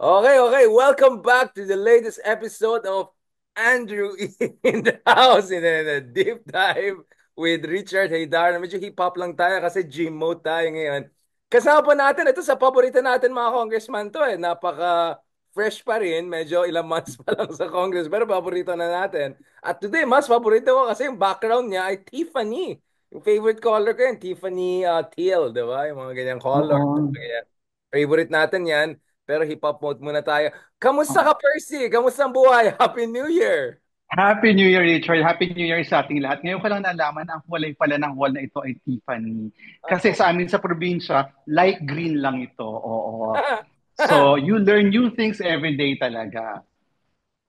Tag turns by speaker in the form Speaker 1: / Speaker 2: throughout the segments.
Speaker 1: Okay, okay. Welcome back to the latest episode of Andrew in the house in a deep dive with Richard Haydar. Medyo hip-hop lang tayo kasi gym mode tayo ngayon. Kasama pa natin, ito sa paborito natin mga congressman to eh. Napaka-fresh pa rin. Medyo ilang months pa lang sa Congress pero paborito na natin. At today, mas paborito ko kasi yung background niya ay Tiffany. Yung favorite color ko yun, Tiffany teal, di ba? Yung mga ganyang color.
Speaker 2: Oo.
Speaker 1: Favorite natin yan. Pero hip-hop mode muna tayo. Kamusta ka,
Speaker 2: Oo.
Speaker 1: Percy? Kamusta ang buhay? Happy New Year!
Speaker 2: Happy New Year, Richard. Happy New Year sa ating lahat. Ngayon ko lang nalaman ang kulay pala ng wall na ito ay Tiffany. Kasi
Speaker 1: Oh.
Speaker 2: sa amin sa probinsya, light green lang ito. Oo. So, you learn new things every day talaga.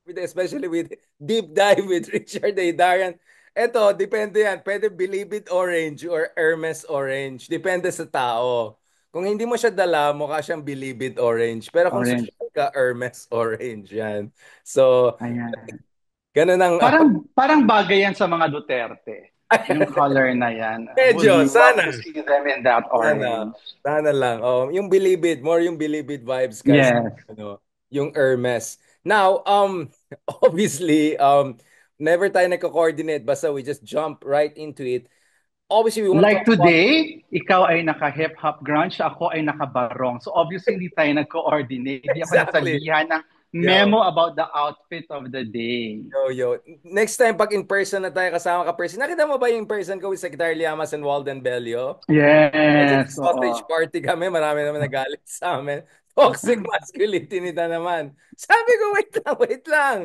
Speaker 1: Especially with deep dive with Richard A. Darian. Eto, depende yan. Pwede Believe It Orange or Hermes Orange. Depende sa tao. Kung hindi mo siya dala, mukha siyang Believe It Orange. Pero kung
Speaker 2: Orange.
Speaker 1: social ka, Hermes Orange yan. So,
Speaker 2: Ayan.
Speaker 1: ganun ang...
Speaker 2: Parang bagay yan sa mga Duterte. Yung color na yan. Would
Speaker 1: medyo,
Speaker 2: you want
Speaker 1: sana.
Speaker 2: to see them in that
Speaker 1: Sana.
Speaker 2: orange?
Speaker 1: Sana lang. Oh, yung Believe It, more yung Believe It vibes kaysa
Speaker 2: Yes.
Speaker 1: ano, yung Hermes. Now, obviously, never tayo nagko-coordinate basta we just jump right into it. Obviously, we want to
Speaker 2: Like
Speaker 1: talk about
Speaker 2: today, ikaw ay naka-hip hop grunge, ako ay naka-barong. So obviously hindi tayo nag-coordinate. Hindi ako
Speaker 1: exactly.
Speaker 2: nasabihan ng
Speaker 1: Yo,
Speaker 2: memo about the outfit of the day.
Speaker 1: yo. Next time pag in person na tayo kasama ka person. Nakita mo ba yung in person ko with Secretary Llamas and Walden Bello? Medyo
Speaker 2: Yes,
Speaker 1: sausage
Speaker 2: oo.
Speaker 1: party kami. Marami naman nagalit sa amin. Toxic masculinity nito naman. Sabi ko, wait lang, wait lang.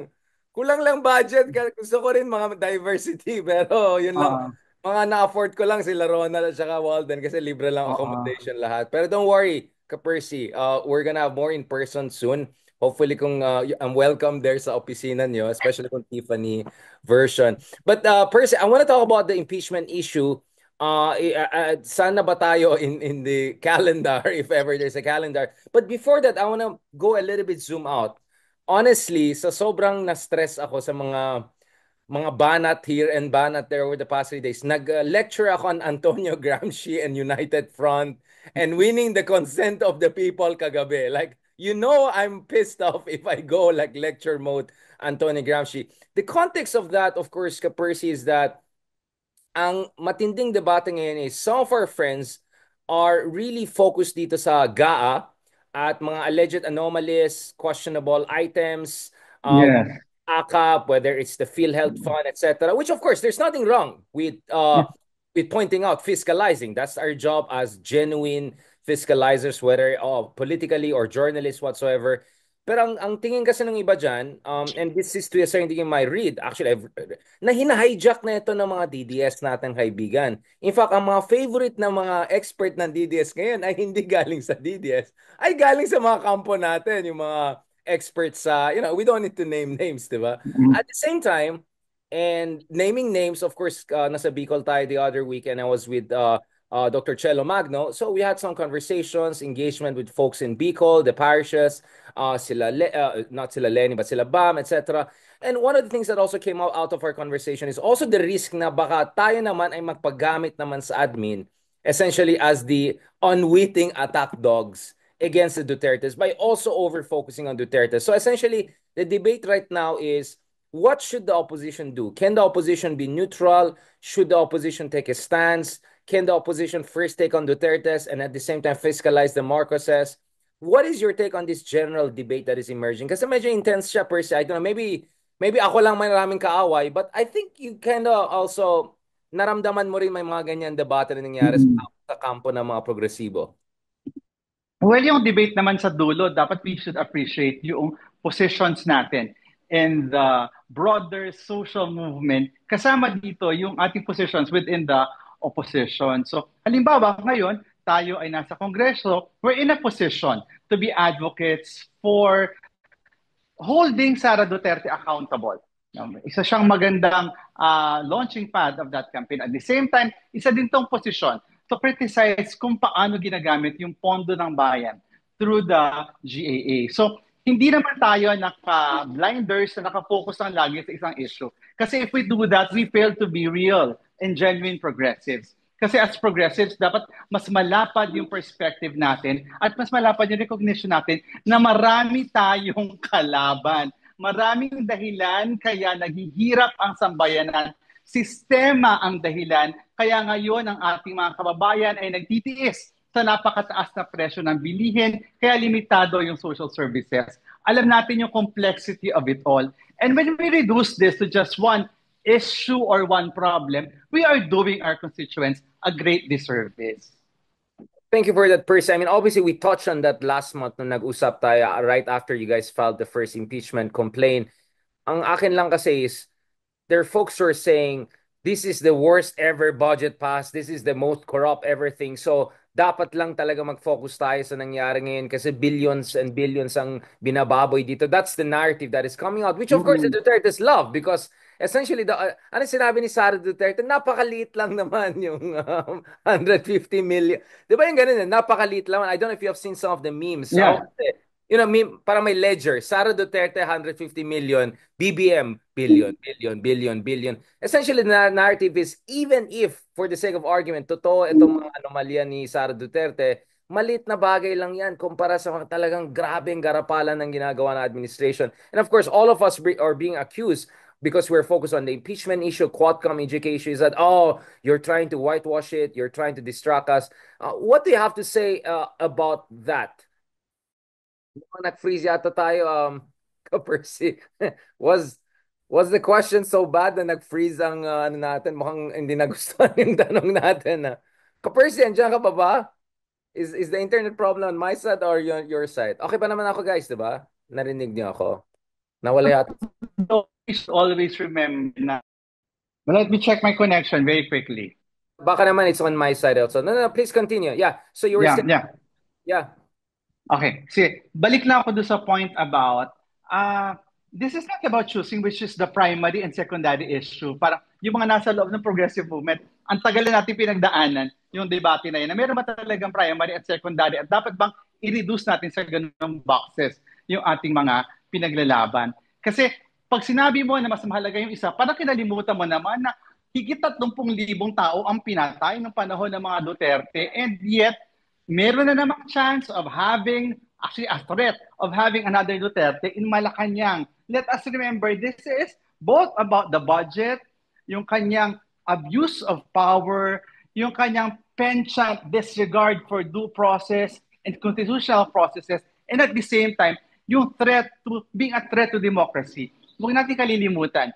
Speaker 1: Kulang lang budget. Gusto ko rin mga diversity. Pero yun lang.
Speaker 2: Oo,
Speaker 1: Mga na-afford ko lang sila Ronald at saka Walden kasi libre lang
Speaker 2: oo.
Speaker 1: accommodation lahat. Pero don't worry, Ka-Percy. We're gonna have more in person soon. Hopefully kung I'm welcome there sa opisina nyo, especially kung Tiffany version. But Percy, I want to talk about the impeachment issue. Sana ba tayo in the calendar if ever there's a calendar. But before that, I want to go a little bit zoom out. Honestly, sa sobrang na-stress ako sa mga banat here and banat there over the past 3 days. Nag-lecture ako on Antonio Gramsci and United Front and winning the consent of the people kagabi. Like, I'm pissed off if I go like lecture mode Antonio Gramsci. The context of that, of course, Percy, is that ang matinding debate ngayon is some of our friends are really focused dito sa GAA at mga alleged anomalies, questionable items,
Speaker 2: Yes.
Speaker 1: AKAP, whether it's the PhilHealth Fund, etc. Which, of course, there's nothing wrong with pointing out fiscalizing. That's our job as genuine fiscalizers, whether politically or journalists whatsoever. Pero ang tingin kasi ng iba dyan, and this is to a certain degree my read, actually, na hina-hijack na ito ng mga DDS nating kaibigan. In fact, ang mga favorite na mga expert ng DDS ngayon ay hindi galing sa DDS, ay galing sa mga kampo natin, yung mga experts sa, we don't need to name names, di ba?
Speaker 2: Mm.
Speaker 1: At the same time, and naming names, of course, nasa Bicol tayo the other week and I was with Dr. Chelo Magno. So we had some conversations, engagement with folks in Bicol, the parishes, not sila Lenny, but sila Bam, etc. And one of the things that also came out of our conversation is also the risk na baka tayo naman ay magpagamit naman sa admin essentially as the unwitting attack dogs against the Dutertes by also over focusing on Duterte. So essentially, the debate right now is what should the opposition do? Can the opposition be neutral? Should the opposition take a stance? Can the opposition first take on Duterte's and at the same time fiscalize the Marcoses? What is your take on this general debate that is emerging? Kasi medyo intense siya per se. I don't know, maybe ako lang may maraming kaaway, but I think you kind of also naramdaman mo rin may mga ganyan debate na nangyari
Speaker 2: Mm.
Speaker 1: sa kampo ng mga progresibo.
Speaker 2: Well, yung debate naman sa dulo, dapat we should appreciate yung positions natin in the broader social movement. Kasama dito yung ating positions within the opposition. So, halimbawa, ngayon, tayo ay nasa Kongreso, we're in a position to be advocates for holding Sara Duterte accountable. Isa siyang magandang launching pad of that campaign. At the same time, isa din tong posisyon to criticize kung paano ginagamit yung pondo ng bayan through the GAA. So, hindi naman tayo naka-blinders na naka-focus lang lagi sa isang issue. Kasi if we do that, we fail to be real and genuine progressives. Kasi as progressives, dapat mas malapad yung perspective natin at mas malapad yung recognition natin na marami tayong kalaban. Maraming dahilan kaya naghihirap ang sambayanan. Sistema ang dahilan kaya ngayon ang ating mga kababayan ay nagtitiis sa napakataas na presyo ng bilihin kaya limitado yung social services. Alam natin yung complexity of it all. And when we reduce this to just one issue or one problem, we are doing our constituents a great disservice.
Speaker 1: Thank you for that, Percy. I mean, obviously, we touched on that last month nung nag-usap tayo right after you guys filed the first impeachment complaint. Ang akin lang kasi is, there are folks who are saying, this is the worst ever budget pass. This is the most corrupt everything. So, dapat lang talaga mag-focus tayo sa nangyari ngayon kasi billions and billions ang binababoy dito. That's the narrative that is coming out, which of course the
Speaker 2: Mm-mm.
Speaker 1: Duterte's love because essentially, ano sinabi ni Sara Duterte, napakaliit lang naman yung 150 million. Di ba yung ganun? Napakaliit lang. I don't know if you have seen some of the memes.
Speaker 2: Yeah.
Speaker 1: Meme, para may ledger. Sara Duterte, 150 million. BBM, billion, billion, billion, billion. Essentially, the narrative is, even if, for the sake of argument, totoo itong mga anomalya ni Sara Duterte, malit na bagay lang yan kumpara sa mga talagang grabeng garapalan ng ginagawa ng administration. And of course, all of us are being accused because we're focused on the impeachment issue, Quadcom education, is that, oh, you're trying to whitewash it, you're trying to distract us. What do you have to say about that? Nag-freeze yata tayo, Ka-Percy. Was was the question so bad na nag-freeze ang ano natin? Mukhang hindi nagustuhan yung tanong natin. Ka-Percy, andiyan ka pa ba? Is the internet problem on my side or your side? Okay pa naman ako, guys, di ba? Narinig niyo ako. Nawala yata.
Speaker 2: Always remember na. But let me check my connection very quickly.
Speaker 1: Baka naman it's on my side also. No, no, please continue. Yeah. So you were
Speaker 2: Yeah,
Speaker 1: saying,
Speaker 2: yeah.
Speaker 1: yeah.
Speaker 2: Okay. See, balik lang ako doon sa point about, this is not about choosing which is the primary and secondary issue. Parang yung mga nasa loob ng progressive movement, ang tagal na natin pinagdaanan yung debate na yun, na meron ba talagang primary at secondary at dapat bang i-reduce natin sa ganung boxes yung ating mga pinaglalaban. Kasi pag sinabi mo na mas mahalaga yung isa, parang kinalimutan mo naman na higit 30,000 tao ang pinatay ng panahon ng mga Duterte and yet meron na namang chance of having, actually a threat of having another Duterte in Malacanang. Let us remember, this is both about the budget, yung kanyang abuse of power, yung kanyang penchant disregard for due process and constitutional processes, and at the same time, yung threat to being a threat to democracy. Huwag natin kalilimutan,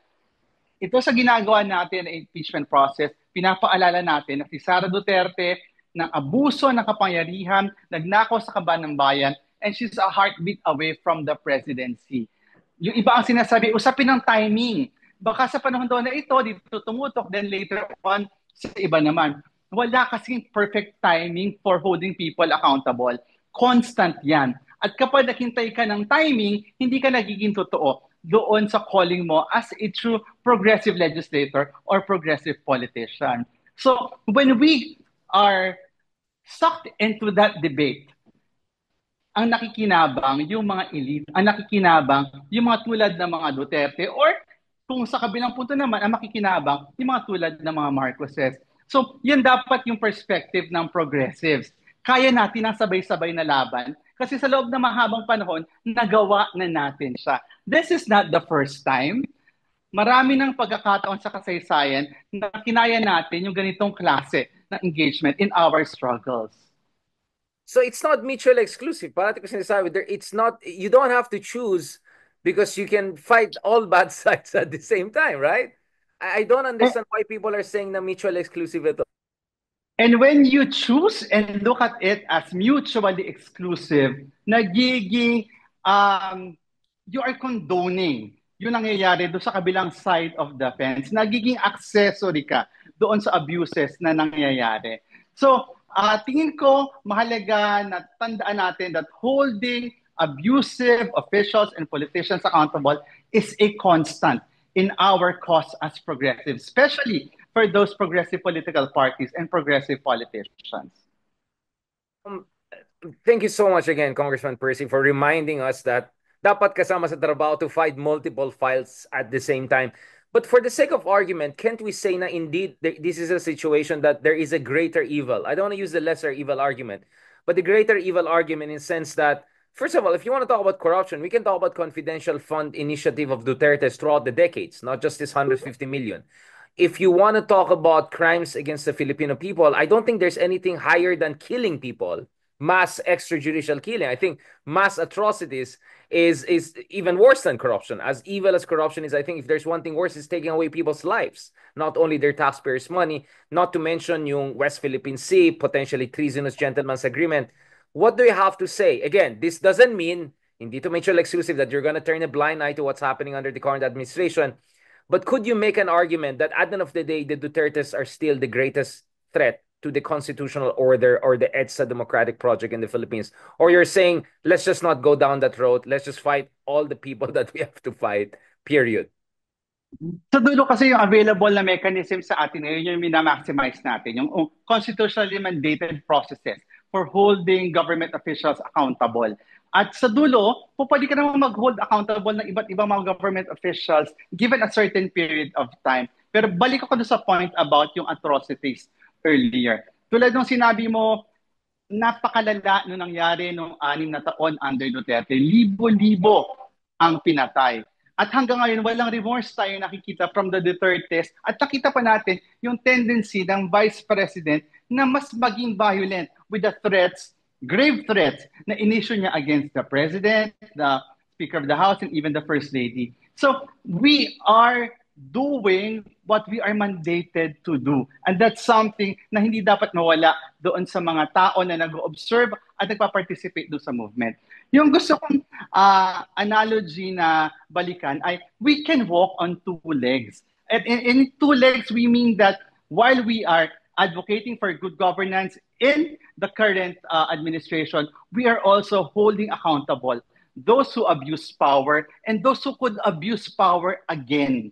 Speaker 2: ito sa ginagawa natin na impeachment process, pinapaalala natin na si Sara Duterte ng abuso ng kapangyarihan, nagnakaw sa kaban ng bayan, and she's a heartbeat away from the presidency. Yung iba ang sinasabi, usapin ng timing. Baka sa panahon doon na ito, dito tumutok, then later on, sa iba naman. Wala kasing perfect timing for holding people accountable. Constant yan. At kapag naghintay ka ng timing, hindi ka nagiging totoo doon sa calling mo as a true progressive legislator or progressive politician. So when we are sucked into that debate, ang nakikinabang yung mga elite, ang nakikinabang yung mga tulad ng mga Duterte or kung sa kabilang punto naman, ang makikinabang yung mga tulad ng mga Marcoses. So, yan dapat yung perspective ng progressives. Kaya natin ang sabay-sabay na laban kasi sa loob ng mahabang panahon, nagawa na natin siya. This is not the first time. Marami ng pagkakataon sa kasaysayan na kinaya natin yung ganitong klase ng engagement in our struggles.
Speaker 1: So it's not mutually exclusive. Parati ko sinasabi, it's not, you don't have to choose because you can fight all bad sides at the same time, right? I don't understand why people are saying na mutually exclusive ito.
Speaker 2: And when you choose and look at it as mutually exclusive, nagiging, you are condoning yung nangyayari doon sa kabilang side of the fence. Nagiging accessory ka doon sa abuses na nangyayari. So, tingin ko mahalaga na tandaan natin that holding abusive officials and politicians accountable is a constant in our cause as progressives, especially for those progressive political parties and progressive politicians.
Speaker 1: Thank you so much again, Congressman Percy, for reminding us that dapat kasama sa trabaho to fight multiple files at the same time. But for the sake of argument, can't we say na indeed this is a situation that there is a greater evil? I don't want to use the lesser evil argument, but the greater evil argument in the sense that, first of all, if you want to talk about corruption, we can talk about confidential fund initiative of Duterte's throughout the decades, not just this 150 million. If you want to talk about crimes against the Filipino people, I don't think there's anything higher than killing people, mass extrajudicial killing. I think mass atrocities is even worse than corruption. As evil as corruption is, I think if there's one thing worse, it's taking away people's lives, not only their taxpayers' money, not to mention yung West Philippine Sea, potentially treasonous gentleman's agreement. What do you have to say? Again, this doesn't mean, hindi to mutual exclusive, that you're going to turn a blind eye to what's happening under the current administration. But could you make an argument that at the end of the day, the Dutertes are still the greatest threat to the constitutional order or the EDSA democratic project in the Philippines? Or you're saying, let's just not go down that road. Let's just fight all the people that we have to fight, period.
Speaker 2: Sa dulo kasi yung available na mechanism sa atin ngayon, yung minamaximize natin, yung constitutionally mandated processes for holding government officials accountable. At sa dulo, pwede ka naman mag-hold accountable ng iba't ibang mga government officials given a certain period of time. Pero balik ako sa point about yung atrocities earlier. Tulad ng sinabi mo, napakalala nung nangyari nung 6 na taon under Duterte. Libo-libo ang pinatay. At hanggang ngayon, walang remorse tayo nakikita from the Dutertes. At nakita pa natin yung tendency ng Vice President na mas maging violent with the threats, grave threats, na inisyu niya against the President, the Speaker of the House, and even the First Lady. So we are doing what we are mandated to do. And that's something na hindi dapat mawala doon sa mga tao na nag-observe at nagpa-participate doon sa movement. Yung gusto kong analogy na balikan ay we can walk on two legs. And in two legs, we mean that while we are advocating for good governance in the current administration, we are also holding accountable those who abuse power and those who could abuse power again.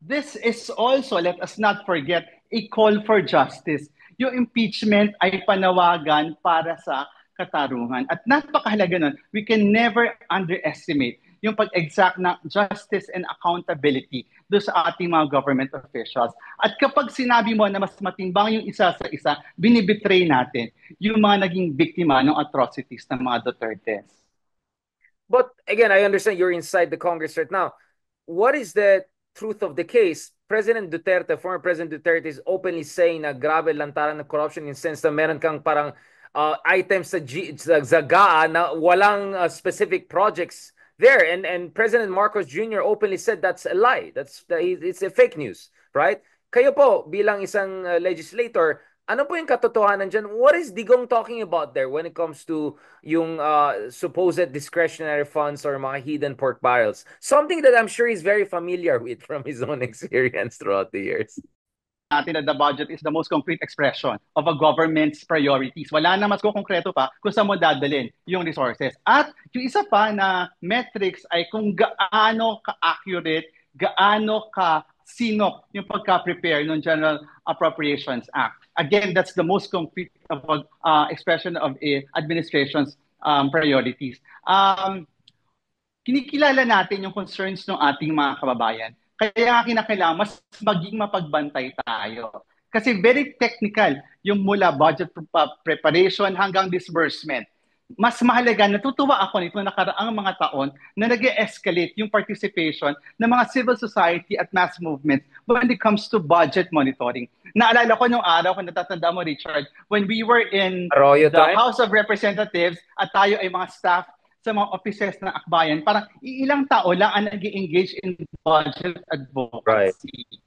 Speaker 2: This is also, let us not forget, a call for justice. Yung impeachment ay panawagan para sa katarungan. At napakahalaga nun, we can never underestimate yung pag-exact ng justice and accountability do sa ating mga government officials. At kapag sinabi mo na mas matimbang yung isa sa isa, binibetray natin yung mga naging biktima ng atrocities ng mga Dutertes.
Speaker 1: But again, I understand you're inside the Congress right now. What is the truth of the case? President Duterte, former President Duterte is openly saying na grabe lantaran ng corruption in sense na meron kang parang items sa GAA na walang specific projects there. And President Marcos Jr. openly said that's a lie. It's a fake news, right? Kayo po, bilang isang legislator, ano po yung katotohanan dyan? What is Digong talking about there when it comes to yung supposed discretionary funds or mga hidden pork barrels? Something that I'm sure he's very familiar with from his own experience throughout the years.
Speaker 2: Natin that the budget is the most concrete expression of a government's priorities. Wala na mas konkreto pa kung saan mo dadalhin yung resources. At yung isa pa na metrics ay kung gaano ka-accurate, gaano ka-sinok yung pagka-prepare ng General Appropriations Act. Again, that's the most concrete of expression of a administration's priorities. Kinikilala natin yung concerns ng ating mga kababayan. Kaya kinakailangan mas maging mapagbantay tayo. Kasi very technical yung mula budget preparation hanggang disbursement. Mas mahalaga, natutuwa ako nito nakaraang mga taon na nag-escalate yung participation ng mga civil society at mass movements when it comes to budget monitoring. Naalala ko nung araw, kung natatanda mo, Richard, when we were in the House of Representatives at tayo ay mga staff sa mga offices ng akbayan, parang ilang tao lang ang nag-engage in budget advocacy. Right.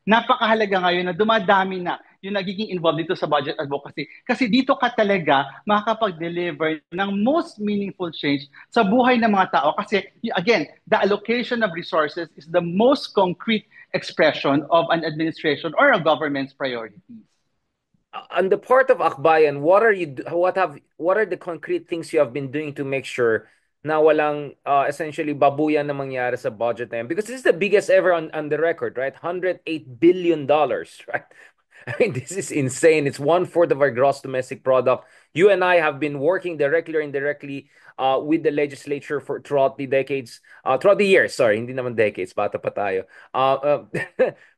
Speaker 2: Napakahalaga ngayon na dumadami na yung nagiging involved dito sa budget advocacy. Kasi dito ka talaga makakapag-deliver ng most meaningful change sa buhay ng mga tao. Kasi, again, the allocation of resources is the most concrete expression of an administration or a government's priorities.
Speaker 1: On the part of Akbayan, what are the concrete things you have been doing to make sure na walang essentially babuyan na mangyari sa budget na yan? Because this is the biggest ever on the record, right? $108 billion, right? I mean, this is insane. It's one-fourth of our gross domestic product. You and I have been working directly or indirectly with the legislature for throughout the decades, throughout the years. Sorry, hindi naman decades, bata pa tayo.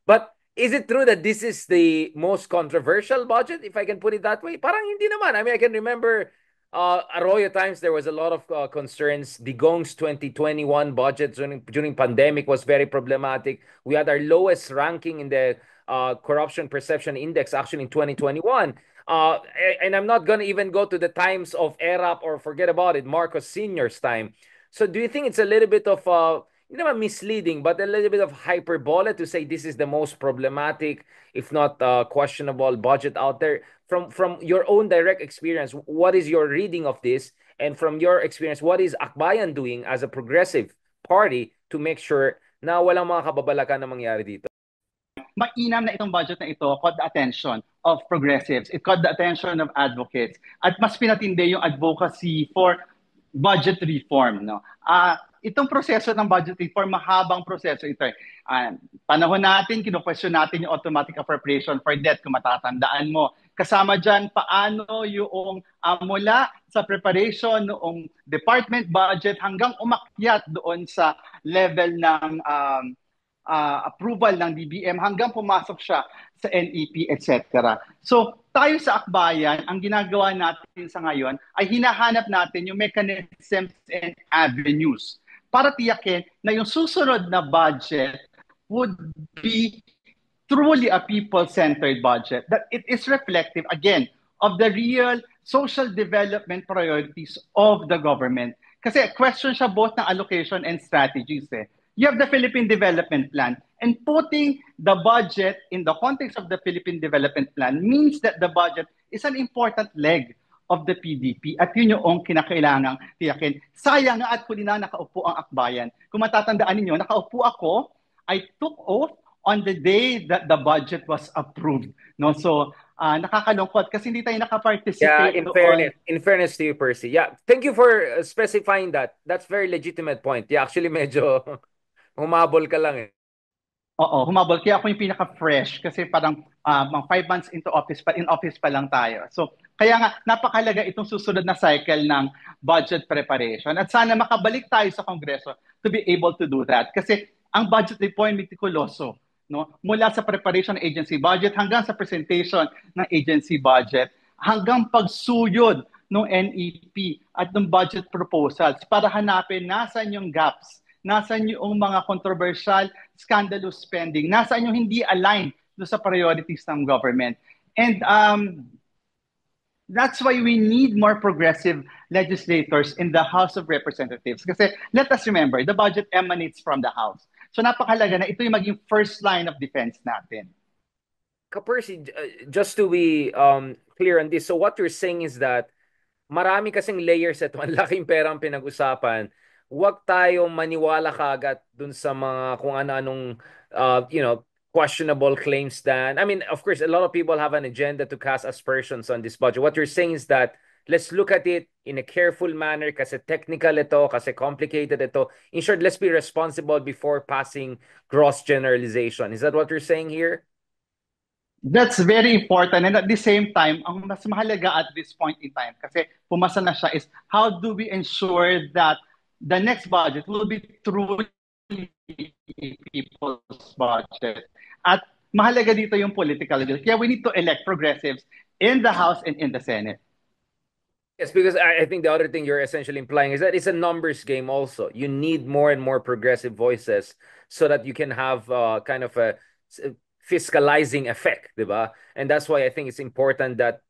Speaker 1: But is it true that this is the most controversial budget, if I can put it that way? Parang hindi naman. I mean, I can remember Arroyo times there was a lot of concerns. Digong's 2021 budget during pandemic was very problematic. We had our lowest ranking in the corruption perception index actually in 2021. And I'm not gonna even go to the times of ERAP or forget about it, Marcos Senior's time. So do you think it's a little bit of you know, misleading, but a little bit of hyperbole to say this is the most problematic, if not questionable budget out there? From your own direct experience, what is your reading of this? And from your experience, what is Akbayan doing as a progressive party to make sure na walang mga kababalakan na mangyari dito?
Speaker 2: Mainam na itong budget na ito caught the attention of progressives. It caught the attention of advocates. At mas pinatindi yung advocacy for budget reform. No? Itong proseso ng budget reform, mahabang proseso ito. Panahon natin, kinu-question natin yung automatic appropriation for debt, kung matatandaan mo. Kasama dyan, paano yung mula sa preparation noong department budget hanggang umakyat doon sa level ng approval ng DBM hanggang pumasok siya sa NEP, etc. So, tayo sa Akbayan, ang ginagawa natin sa ngayon ay hinahanap natin yung mechanisms and avenues para tiyakin na yung susunod na budget would be truly a people-centered budget, that it is reflective, again, of the real social development priorities of the government. Kasi question siya both ng allocation and strategies. You have the Philippine Development Plan, and putting the budget in the context of the Philippine Development Plan means that the budget is an important leg of the PDP at yun yung kinakailangang tiyakin. Sayang nga at huli na nakaupo ang Akbayan. Kung matatandaan ninyo, nakaupo ako, I took oath on the day that the budget was approved. No? So, nakakalungkot kasi hindi tayo nakaparticipate.
Speaker 1: Yeah, in fairness to you, Percy. Yeah, thank you for specifying that. That's very legitimate point. Yeah, actually medyo humabol ka lang eh.
Speaker 2: Oo, humabol. Kaya ako yung pinaka-fresh kasi parang mga 5 months into office in office pa lang tayo. So, kaya nga, napakalaga itong susunod na cycle ng budget preparation. At sana makabalik tayo sa Kongreso to be able to do that. Kasi ang budget reform mitikuloso. No? Mula sa preparation ng agency budget hanggang sa presentation ng agency budget, hanggang pagsuyod ng NEP at ng budget proposals para hanapin nasan yung gaps, nasan yung mga controversial, scandalous spending, nasan yung hindi aligned do sa priorities ng government. And that's why we need more progressive legislators in the House of Representatives. Kasi let us remember, the budget emanates from the House. So napakalaga na ito yung maging first line of defense natin.
Speaker 1: Percy, just to be clear on this, so what you're saying is that marami kasing layers at malaking perang pinag-usapan. Huwag tayong maniwala kaagad dun sa mga kung ano-anong questionable claims then. I mean, of course, a lot of people have an agenda to cast aspersions on this budget. What you're saying is that let's look at it in a careful manner kasi technical ito, kasi complicated ito. In short, let's be responsible before passing gross generalization. Is that what you're saying here?
Speaker 2: That's very important. And at the same time, ang mas mahalaga at this point in time, kasi pumasa na siya, is how do we ensure that the next budget will be truly a people's budget? At mahalaga dito yung political will. Kaya we need to elect progressives in the House and in the Senate.
Speaker 1: Yes, because I think the other thing you're essentially implying is that it's a numbers game also. You need more and more progressive voices so that you can have kind of a fiscalizing effect, diba? And that's why I think it's important that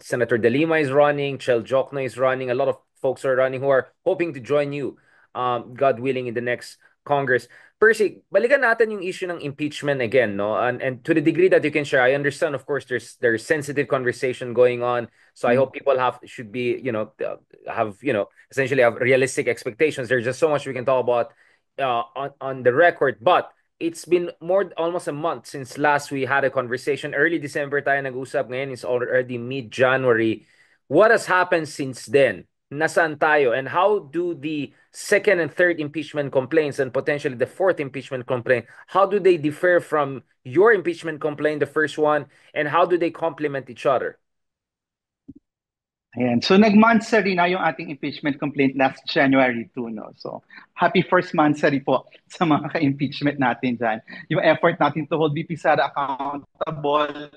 Speaker 1: Senator De Lima is running, Chel Jokno is running, a lot of folks are running who are hoping to join you, God willing, in the next Congress. Percy, balikan natin yung issue ng impeachment again, no? And to the degree that you can share, I understand, of course, there's sensitive conversation going on. So I hope people should be, essentially have realistic expectations. There's just so much we can talk about on the record, but it's been almost a month since last we had a conversation. Early December tayo nag-usap. Ngayon it's already mid-January. What has happened since then? nasaan tayo, and how do the second and third impeachment complaints and potentially the fourth impeachment complaint, how do they differ from your impeachment complaint, the first one, and how do they complement each other?
Speaker 2: Ayan. So nag-monthsary na yung ating impeachment complaint last January 2, no? So happy first monthsary po sa mga ka-impeachment natin dyan. Yung effort natin to hold VP Sara accountable,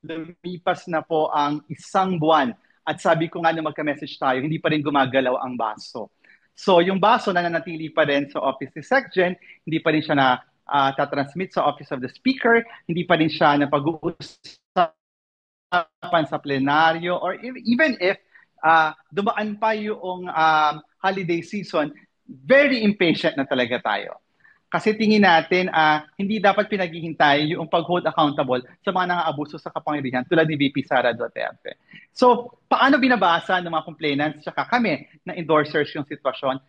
Speaker 2: lumipas na po ang isang buwan. At sabi ko nga na magka-message tayo, hindi pa rin gumagalaw ang baso. So yung baso nananatili pa rin sa Office ni SecGen, hindi pa rin siya na tatransmit sa Office of the Speaker, hindi pa rin siya na pag-uusapan sa plenaryo, or even if dumaan pa yung holiday season, very impatient na talaga tayo. Kasi tingin natin, hindi dapat pinaghihintay yung pag-hold accountable sa mga nang-aabuso sa kapangyarihan tulad ni VP Sara Duterte. So, paano binabasa ng mga complainants tsaka kami na endorsers yung sitwasyon?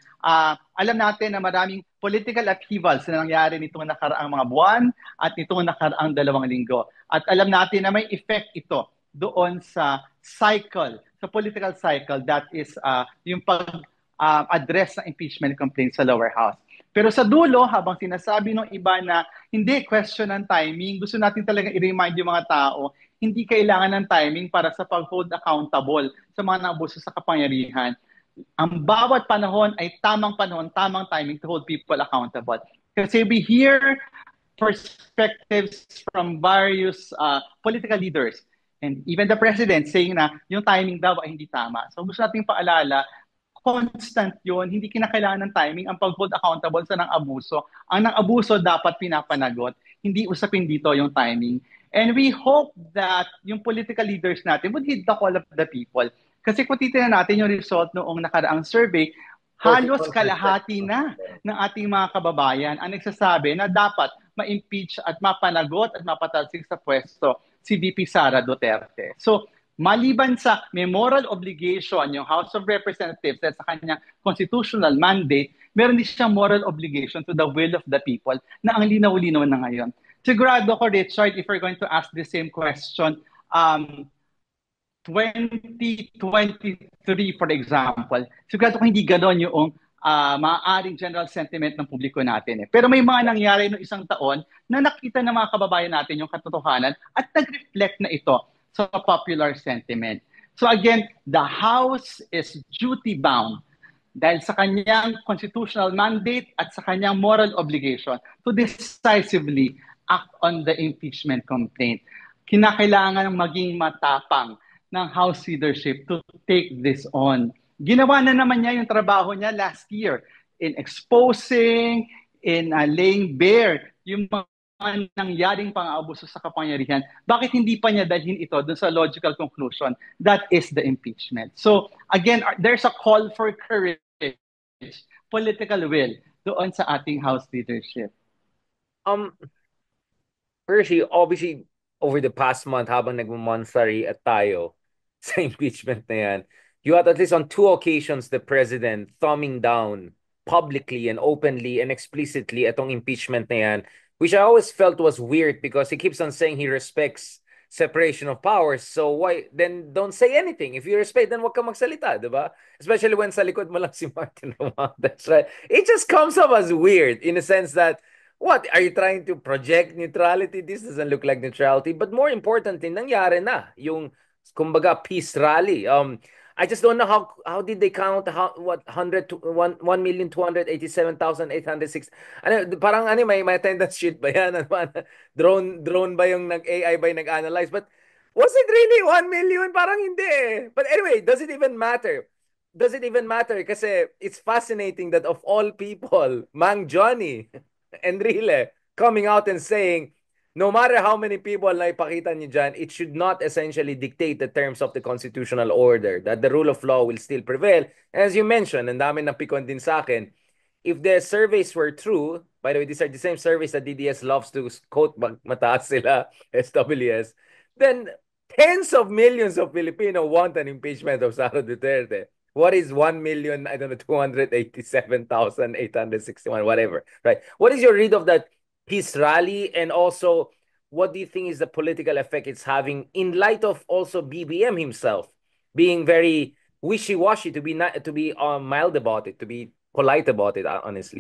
Speaker 2: Alam natin na maraming political upheavals na nangyari nitong nakaraang mga buwan at nitong nakaraang 2 linggo. At alam natin na may effect ito doon sa cycle, sa political cycle, that is yung pag-address ng impeachment complaint sa lower house. Pero sa dulo, habang sinasabi ng iba na hindi question ng timing, gusto natin talaga i-remind yung mga tao, hindi kailangan ng timing para sa pag-hold accountable sa mga naabuso sa kapangyarihan. Ang bawat panahon ay tamang panahon, tamang timing to hold people accountable. Kasi we hear perspectives from various political leaders and even the president saying na yung timing daw ay hindi tama. So gusto nating paalala, constant yun, hindi kinakailangan ng timing ang pag-hold accountable sa nang-abuso. Ang nang-abuso dapat pinapanagot, hindi usapin dito yung timing. And we hope that yung political leaders natin would heed the call of the people. Kasi kung titignan natin yung result noong nakaraang survey, halos kalahati na ng ating mga kababayan ang nagsasabi na dapat ma-impeach at mapanagot at mapatalsik sa pwesto si VP Sara Duterte. So, maliban sa may moral obligation yung House of Representatives at sa kanyang constitutional mandate, meron din siyang moral obligation to the will of the people na ang linaw-linaw na ngayon. Sigurado ko, Richard, if we're going to ask the same question, 2023, for example, sigurado ko hindi ganon yung maaaring general sentiment ng publiko natin. Pero may mga nangyari noong isang taon na nakita ng mga kababayan natin yung katotohanan at nag-reflect na ito sa popular sentiment. So again, the House is duty-bound dahil sa kanyang constitutional mandate at sa kanyang moral obligation to decisively act on the impeachment complaint. Kinakailangan maging matapang ng House leadership to take this on. Ginawa na naman niya yung trabaho niya last year in exposing, in laying bare yung mga nangyaring pang-aabuso sa kapangyarihan, bakit hindi pa niya dalhin ito dun sa logical conclusion? That is the impeachment. So, again, there's a call for courage, political will, doon sa ating House leadership.
Speaker 1: Percy, obviously, over the past month, habang nagmamansari at tayo sa impeachment na yan, you had at least on 2 occasions the president thumbing down publicly and openly and explicitly atong impeachment na yan, which I always felt was weird because he keeps on saying he respects separation of powers. So why then don't say anything? If you respect, then wag ka magsalita, di ba? Especially when sa likod mo lang si Martin Romualdez, right? It just comes up as weird in a sense that what are you trying to project neutrality? This doesn't look like neutrality. But more importantly, nangyari na yung kumbaga peace rally. I just don't know how did they count what 1,287,806. Ano parang may attendance sheet ba yan? Drone ba yung nag-AI ba yung nag-analyze? But was it really 1 million? Parang hindi eh. But anyway, does it even matter? Does it even matter? Kasi it's fascinating that of all people, Mang Johnny Enrile coming out and saying, no matter how many people na ipakita niyo dyan, it should not essentially dictate the terms of the constitutional order, that the rule of law will still prevail. And as you mentioned, ang dami ng pikon din sa akin, if the surveys were true, by the way, these are the same surveys that DDS loves to quote, mataas sila, SWS, then tens of millions of Filipino want an impeachment of Sara Duterte. What is 1 million, I don't know, 287,861, whatever, right? What is your read of that peace rally? And also, what do you think is the political effect it's having in light of also BBM himself being very wishy-washy, to be not to be mild about it, to be polite about it, honestly.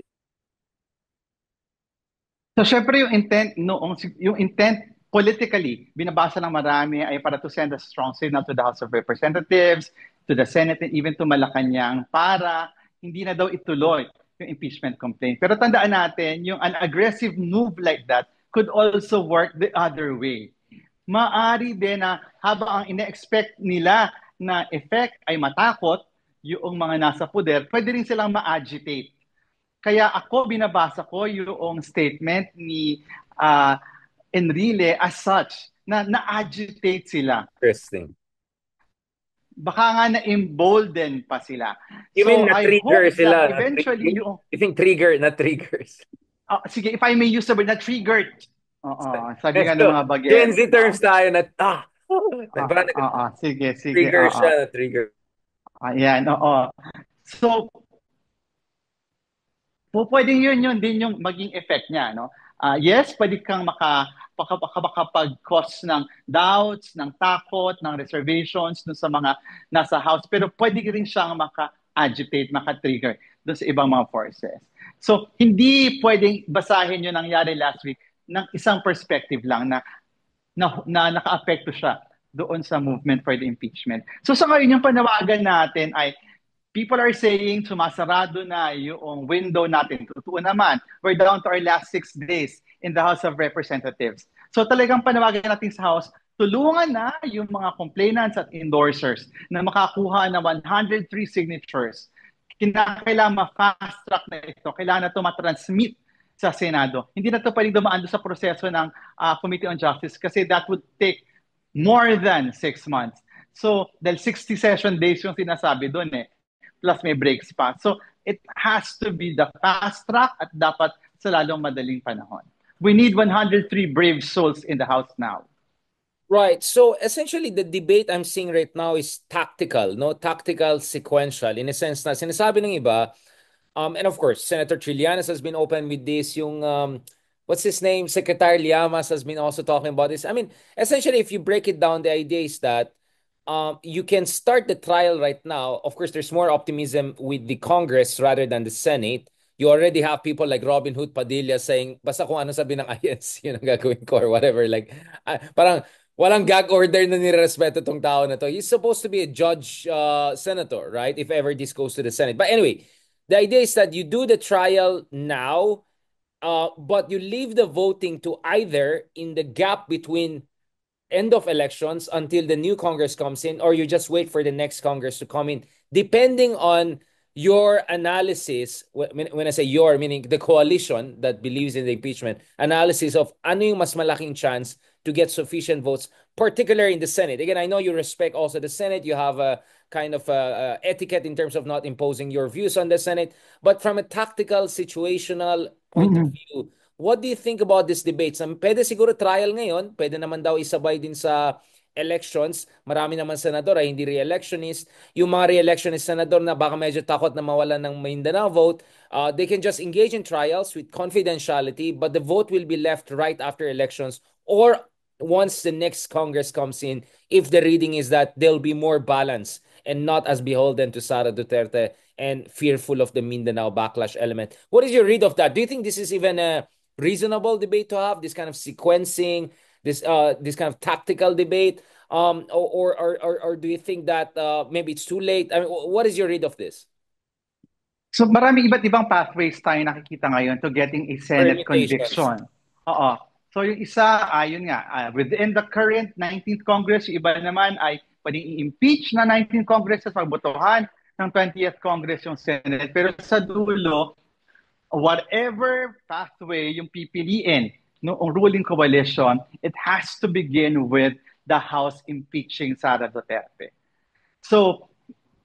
Speaker 2: So syempre yung intent politically, binabasa ng marami ay para to send a strong signal to the House of Representatives, to the Senate, and even to Malacanang para hindi na daw ituloy yung impeachment complaint. Pero tandaan natin, yung an aggressive move like that could also work the other way. Maari din na habang ang ine-expect nila na effect ay matakot yung mga nasa poder, pwede rin silang ma-agitate. Kaya ako binabasa ko yung statement ni Enrile as such na na-agitate sila.
Speaker 1: Interesting.
Speaker 2: Baka nga na-embolden pa sila.
Speaker 1: You mean
Speaker 2: So I
Speaker 1: na-trigger
Speaker 2: hope
Speaker 1: sila?
Speaker 2: that eventually yung...
Speaker 1: You think trigger, na-triggers?
Speaker 2: sige, if I may use the word na-triggered. Oo, sabi nga ng
Speaker 1: So,
Speaker 2: mga
Speaker 1: Gen
Speaker 2: bagets.
Speaker 1: Z terms tayo na,
Speaker 2: Sige, sige.
Speaker 1: trigger siya, na-trigger.
Speaker 2: Ayan, oo. So, pwedeng yun din yung maging effect niya, no? Yes, pwede kang makapag-cause ng doubts, ng takot, ng reservations dun sa mga nasa house, pero pwede rin siyang maka-agitate, maka-trigger dun sa ibang mga forces. So, hindi pwedeng basahin yung nangyari last week ng isang perspective lang na naka-apekto siya doon sa movement for the impeachment. So sa ngayon, yung panawagan natin ay people are saying sumasarado na yung window natin. Totoo naman, we're down to our last 6 days in the House of Representatives. So talagang panawagan natin sa House, tulungan na yung mga complainants at endorsers na makakuha ng 103 signatures. Kailangan ma-fast track na ito. Kailangan na ito matransmit sa Senado. Hindi na ito pwedeng dumaan sa proseso ng Committee on Justice kasi that would take more than 6 months. So, dahil 60 session days yung sinasabi doon plus may breaks pa. So, it has to be the fast track at dapat sa lalong madaling panahon. We need 103 brave souls in the House now.
Speaker 1: Right. So essentially, the debate I'm seeing right now is tactical, no? Tactical, sequential. In a sense na sinasabi ng iba, and of course, Senator Trillanes has been open with this. Yung, what's his name? Secretary Llamas has been also talking about this. I mean, essentially, if you break it down, the idea is that you can start the trial right now. Of course, there's more optimism with the Congress rather than the Senate. You already have people like Robin Hood Padilla saying, basta kung ano sabi ng INC, yun ang gagawin ko or whatever. Like, parang walang gag order na nirespeto tong tao na to. He's supposed to be a judge senator, right? If ever this goes to the Senate. But anyway, the idea is that you do the trial now, but you leave the voting to either in the gap between end of elections until the new Congress comes in, or you just wait for the next Congress to come in, depending on your analysis. When I say your, meaning the coalition that believes in the impeachment, analysis of ano yung mas malaking chance to get sufficient votes, particularly in the Senate. Again, I know you respect also the Senate. You have a kind of etiquette in terms of not imposing your views on the Senate. But from a tactical, situational point of view, what do you think about this debate? Pwede siguro trial ngayon, pwede naman daw isabay din sa elections. Marami naman senador ay hindi re-electionist. Yung mga re-electionist senador na baka medyo takot na mawalan ng Mindanao vote, they can just engage in trials with confidentiality, but the vote will be left right after elections or once the next Congress comes in, if the reading is that there'll be more balance and not as beholden to Sara Duterte and fearful of the Mindanao backlash element. What is your read of that? Do you think this is even a reasonable debate to have, this kind of sequencing, this kind of tactical debate, or do you think that maybe it's too late? I mean, what is your read of this?
Speaker 2: So marami iba't ibang pathways tayo nakikita ngayon to getting a Senate conviction. Oo. So yung isa, yun nga, within the current 19th Congress, yung iba naman ay pwedeng i-impeach na 19th Congress at magbotohan ng 20th Congress yung Senate. Pero sa dulo, whatever pathway yung pipiliin noong ruling coalition, it has to begin with the House impeaching Sara Duterte. So,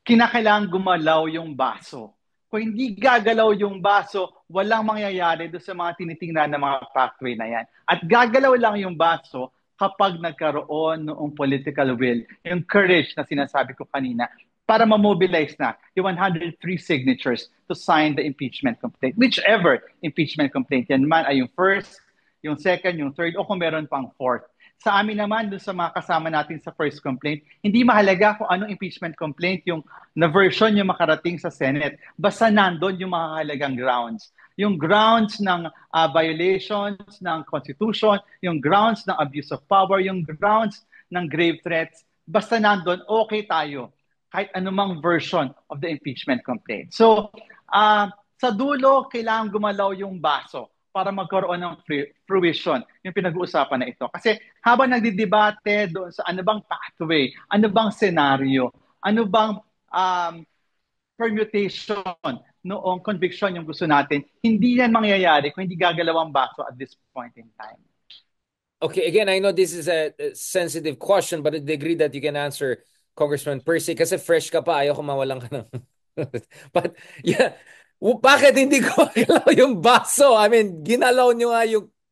Speaker 2: kinakailangan gumalaw yung baso. Kung hindi gagalaw yung baso, walang mangyayari doon sa mga tinitingnan ng mga pathway na yan. At gagalaw lang yung baso kapag nagkaroon noong political will, yung courage na sinasabi ko kanina, para ma-mobilize na yung 103 signatures to sign the impeachment complaint. Whichever impeachment complaint yan man ay yung first, yung second, yung third, o kung meron pang fourth. Sa amin naman, dun sa mga kasama natin sa first complaint, hindi mahalaga kung anong impeachment complaint yung na version yung makarating sa Senate. Basta nandun yung mahalagang grounds. Yung grounds ng violations ng Constitution, yung grounds ng abuse of power, yung grounds ng grave threats, basta nandun, okay tayo kahit anumang version of the impeachment complaint. So, sa dulo, kailangan gumalaw yung baso para magkaroon ng fruition yung pinag-uusapan na ito. Kasi habang nagdidebate doon sa ano bang pathway, ano bang scenario, ano bang permutation noong conviction yung gusto natin, hindi yan mangyayari kung hindi gagalaw ang baso at this point in time.
Speaker 1: Okay, again, I know this is a sensitive question, but I agree that you can answer, Congressman Percy, kasi fresh ka pa, ayoko mawalan ka ng... But, yeah, bakit hindi ko magalaw yung baso? I mean, ginalaw nyo nga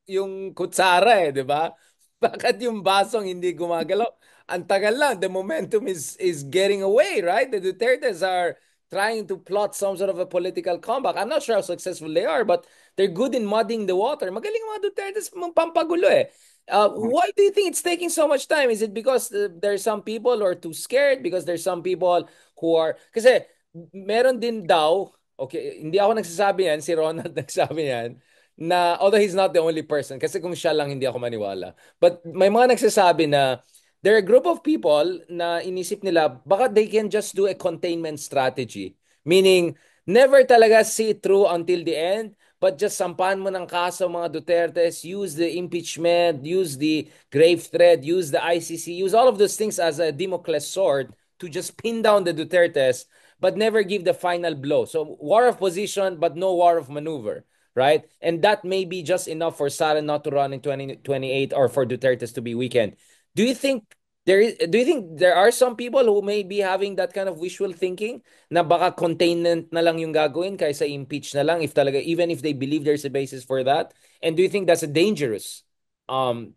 Speaker 1: yung kutsara di ba? Bakit yung basong hindi gumagalaw? Ang tagal lang. The momentum is getting away, right? The Dutertes are trying to plot some sort of a political comeback. I'm not sure how successful they are, but they're good in muddying the water. Magaling mga Dutertes pampagulo why do you think it's taking so much time? Is it because there's some people who are too scared? Because there's some people who are... Kasi meron din daw, okay, hindi ako nagsasabi yan, si Ronald nagsabi yan, na although he's not the only person, kasi kung siya lang hindi ako maniwala. But may mga nagsasabi na there are a group of people na inisip nila, baka they can just do a containment strategy. Meaning, never talaga see it through until the end, but just sampahan mo ng kaso mga Dutertes, use the impeachment, use the grave threat, use the ICC, use all of those things as a Damocles sword to just pin down the Dutertes, but never give the final blow. So war of position, but no war of maneuver, right? And that may be just enough for Sara not to run in 2028 or for Dutertes to be weakened. Do you think do you think there are some people who may be having that kind of wishful thinking na baka containment na lang yung gagawin kaysa impeach na lang if talaga even if they believe there's a basis for that? And do you think that's a dangerous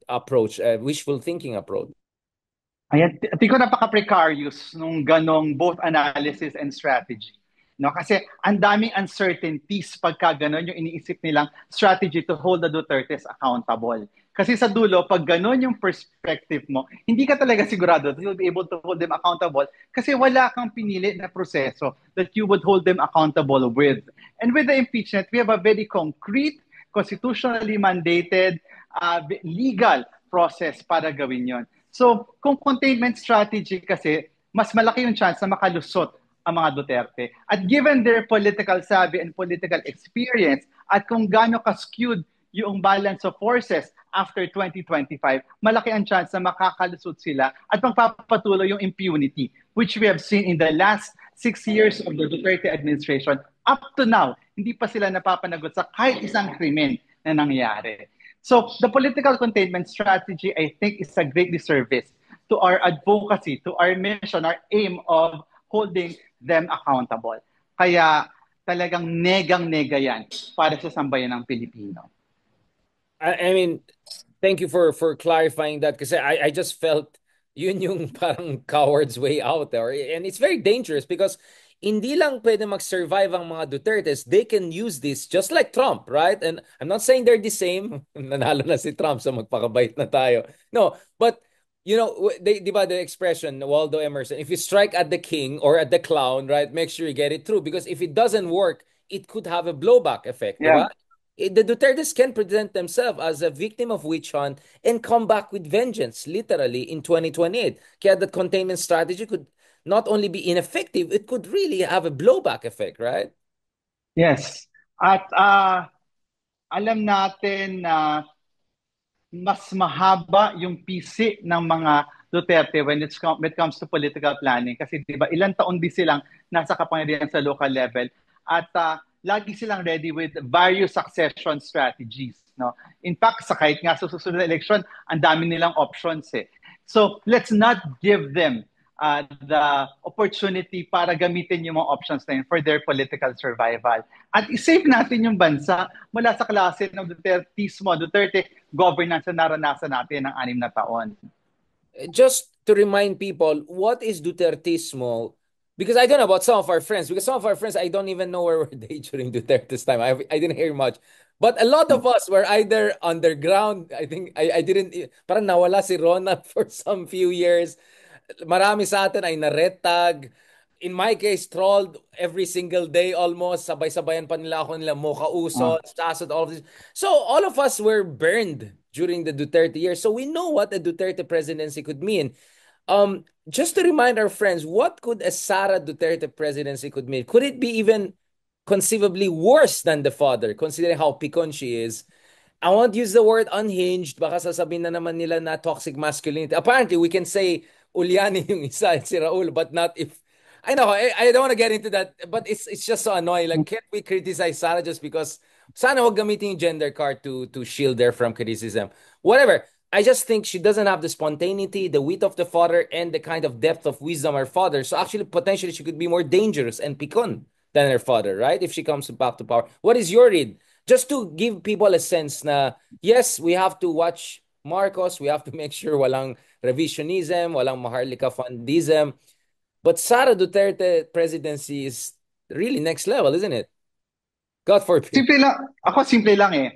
Speaker 1: approach, wishful thinking approach?
Speaker 2: Ayan, tingin ko napaka-precarious nung ganong both analysis and strategy. No, kasi ang daming uncertainties pagka ganon yung iniisip nilang strategy to hold the Dutertes accountable. Kasi sa dulo, pag ganon yung perspective mo, hindi ka talaga sigurado that you'll be able to hold them accountable kasi wala kang pinili na proseso that you would hold them accountable with. And with the impeachment, we have a very concrete, constitutionally mandated, legal process para gawin yon. So, kung containment strategy kasi, mas malaki yung chance na makalusot ang mga Duterte. At given their political savvy and political experience, at kung gaano ka-skewed yung balance of forces after 2025, malaki ang chance na makakalusot sila at magpapatuloy yung impunity, which we have seen in the last 6 years of the Duterte administration. Up to now, hindi pa sila napapanagot sa kahit isang krimen na nangyari. So the political containment strategy, I think, is a great disservice to our advocacy, to our mission, our aim of holding them accountable. Kaya talagang negang-nega yan para sa sambayan ng Pilipino.
Speaker 1: I mean, thank you for clarifying that kasi I just felt yun yung parang coward's way out there. And it's very dangerous because hindi lang pwede mag-survive ang mga Dutertes. They can use this just like Trump, right? And I'm not saying they're the same. Nanalo na si Trump, so magpakabait na tayo. No, but you know, di ba the expression, Waldo Emerson, if you strike at the king or at the clown, right, make sure you get it through. Because if it doesn't work, it could have a blowback effect, di ba? The Dutertes can present themselves as a victim of witch hunt and come back with vengeance, literally, in 2028. Kaya the containment strategy could not only be ineffective, it could really have a blowback effect, right?
Speaker 2: Yes. At alam natin na mas mahaba yung pisi ng mga Duterte when it comes to political planning. Kasi di ba ilang taon din silang nasa kapangyarihan sa local level at lagi silang ready with various succession strategies. No? In fact, sa kahit nga sa susunod na election, ang dami nilang options eh. So let's not give them the opportunity para gamitin yung mga options na yun for their political survival. At isave natin yung bansa mula sa klase ng Dutertismo, Duterte governance na naranasan natin ng 6 na taon.
Speaker 1: Just to remind people, what is Dutertismo? Because I don't know about some of our friends, because some of our friends, I don't even know where were they during Duterte's time. I didn't hear much. But a lot of us were either underground. I think I didn't, parang nawala si Ronald for some few years. Marami sa atin ay naretag. In my case, trolled every single day almost. Sabay-sabayan pa nila ako nila Mocha Uso,
Speaker 2: Ah.
Speaker 1: Sasot, all of this. So all of us were burned during the Duterte years. So we know what a Duterte presidency could mean. Just to remind our friends, what could a Sara Duterte presidency could mean? Could it be even conceivably worse than the father, considering how picon she is? I won't use the word unhinged. Baka sasabihin na naman nila na toxic masculinity. Apparently, we can say Uliani yung isa at si Raul, but not if... I know, I don't want to get into that, but it's just so annoying. Like, can't we criticize Sarah just because... Sana wag gamitin yung gender card to shield her from criticism. Whatever. I just think she doesn't have the spontaneity, the wit of the father, and the kind of depth of wisdom her father. So actually, potentially, she could be more dangerous and picon than her father, right? If she comes back to power. What is your read? Just to give people a sense na, yes, we have to watch Marcos, we have to make sure walang revisionism, walang Maharlika fundism. But Sara Duterte presidency is really next level, isn't it? God forbid.
Speaker 2: Simple lang, ako simple lang eh.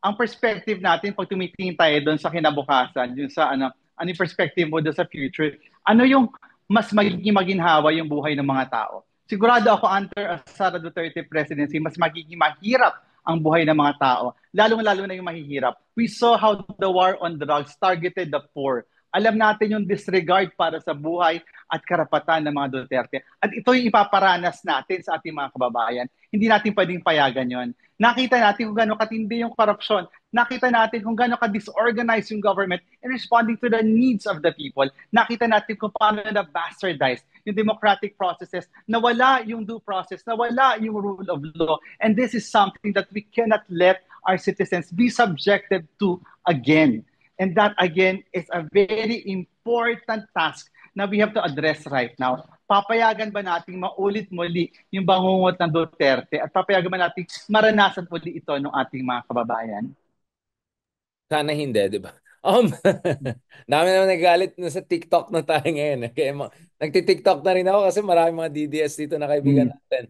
Speaker 2: Ang perspective natin pag tumitingin tayo doon sa kinabukasan, yung sa ano yung perspective mo doon sa future, ano yung mas magiging maginhawa yung buhay ng mga tao. Sigurado ako under a Sara Duterte presidency, mas magiging mahirap ang buhay ng mga tao. Lalong-lalo na yung mahihirap. We saw how the war on drugs targeted the poor. Alam natin yung disregard para sa buhay at karapatan ng mga Duterte. At ito yung ipaparanas natin sa ating mga kababayan. Hindi natin pwedeng payagan yon. Nakita natin kung gaano katindi yung korupsyon. Nakita natin kung gaano ka-disorganized yung government in responding to the needs of the people. Nakita natin kung paano na bastardize yung democratic processes, nawala yung due process, nawala yung rule of law. And this is something that we cannot let our citizens be subjected to again. And that, again, is a very important task na we have to address right now. Papayagan ba nating maulit muli yung bangungot ng Duterte at papayagan ba nating maranasan muli ito ng ating mga kababayan?
Speaker 1: Sana hindi, di ba? Dami naman nagalit na sa TikTok na tayo ngayon. Kaya nagti-TikTok na rin ako kasi marami mga DDS dito na kaibigan
Speaker 2: Hmm.
Speaker 1: natin.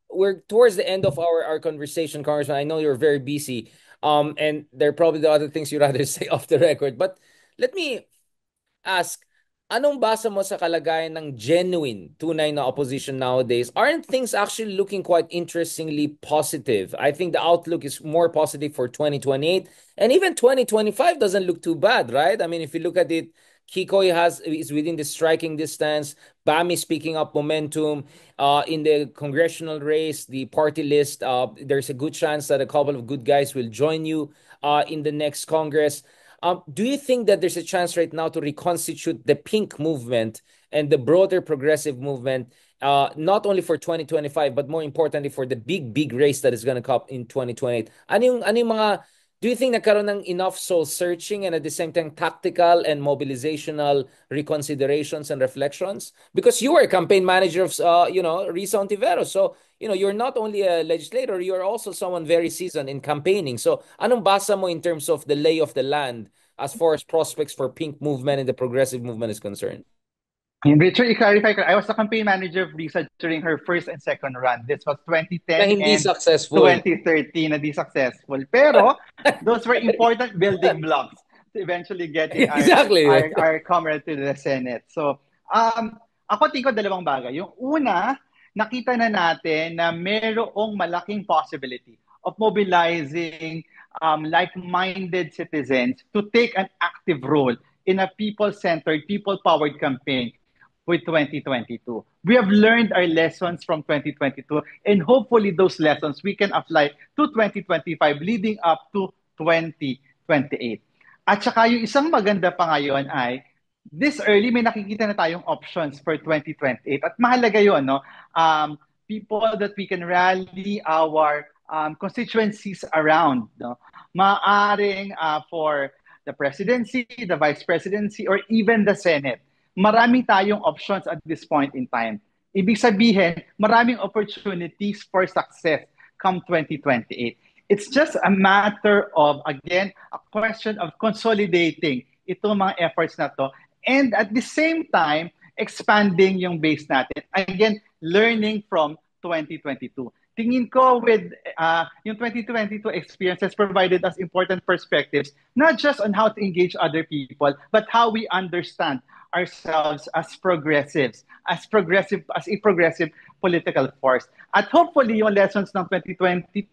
Speaker 1: We're towards the end of our conversation, Congressman. I know you're very busy. And there are probably the other things you'd rather say off the record. But let me ask, anong basa mo sa kalagayan ng genuine, tunay na opposition nowadays? Aren't things actually looking quite interestingly positive? I think the outlook is more positive for 2028, and even 2025 doesn't look too bad, right? I mean, if you look at it, Kikoy is within the striking distance. Bami speaking up momentum. In the congressional race, the party list, there's a good chance that a couple of good guys will join you in the next Congress. Do you think that there's a chance right now to reconstitute the pink movement and the broader progressive movement, not only for 2025, but more importantly for the big race that is going to come in 2028? Do you think nagkaroon ng enough soul searching and at the same time tactical and mobilizational reconsiderations and reflections? Because you were a campaign manager of, Risa Ontiveros. So, you're not only a legislator, you're also someone very seasoned in campaigning. So, anong basa mo in terms of the lay of the land as far as prospects for pink movement and the progressive movement is concerned?
Speaker 2: Richard, i-clarify ko, I was the campaign manager of Lisa during her first and second run. This was
Speaker 1: Na
Speaker 2: 2010
Speaker 1: hindi
Speaker 2: and
Speaker 1: successful.
Speaker 2: 2013 na di successful. Pero those were important building blocks to eventually getting
Speaker 1: Exactly.
Speaker 2: our comrade to the Senate. So, ako tingin ko dalawang bagay. Yung una, nakita na natin na mayroong malaking possibility of mobilizing like-minded citizens to take an active role in a people-centered, people-powered campaign with 2022. We have learned our lessons from 2022 and hopefully those lessons we can apply to 2025 leading up to 2028. At saka yung isang maganda pa ngayon ay this early may nakikita na tayong options for 2028 at mahalaga yun, no? People that we can rally our constituencies around, no? Maaring for the presidency, the vice presidency, or even the Senate. Marami tayong options at this point in time. Ibig sabihin, maraming opportunities for success come 2028. It's just a matter of, again, a question of consolidating itong mga efforts na to and at the same time, expanding yung base natin. Again, learning from 2022. tingin ko with yung 2022 experience has provided us important perspectives, not just on how to engage other people, but how we understand ourselves as progressives, as a progressive political force. At hopefully, yung lessons ng 2022,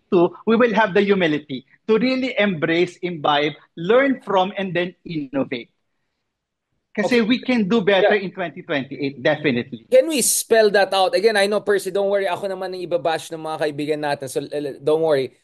Speaker 2: we will have the humility to really embrace, imbibe, learn from, and then innovate. Kasi
Speaker 1: Okay.
Speaker 2: we can do better
Speaker 1: Yeah.
Speaker 2: in 2028, definitely.
Speaker 1: Can we spell that out? Again, I know, Percy, don't worry. Ako naman ang ibabash ng mga kaibigan natin. So, don't worry.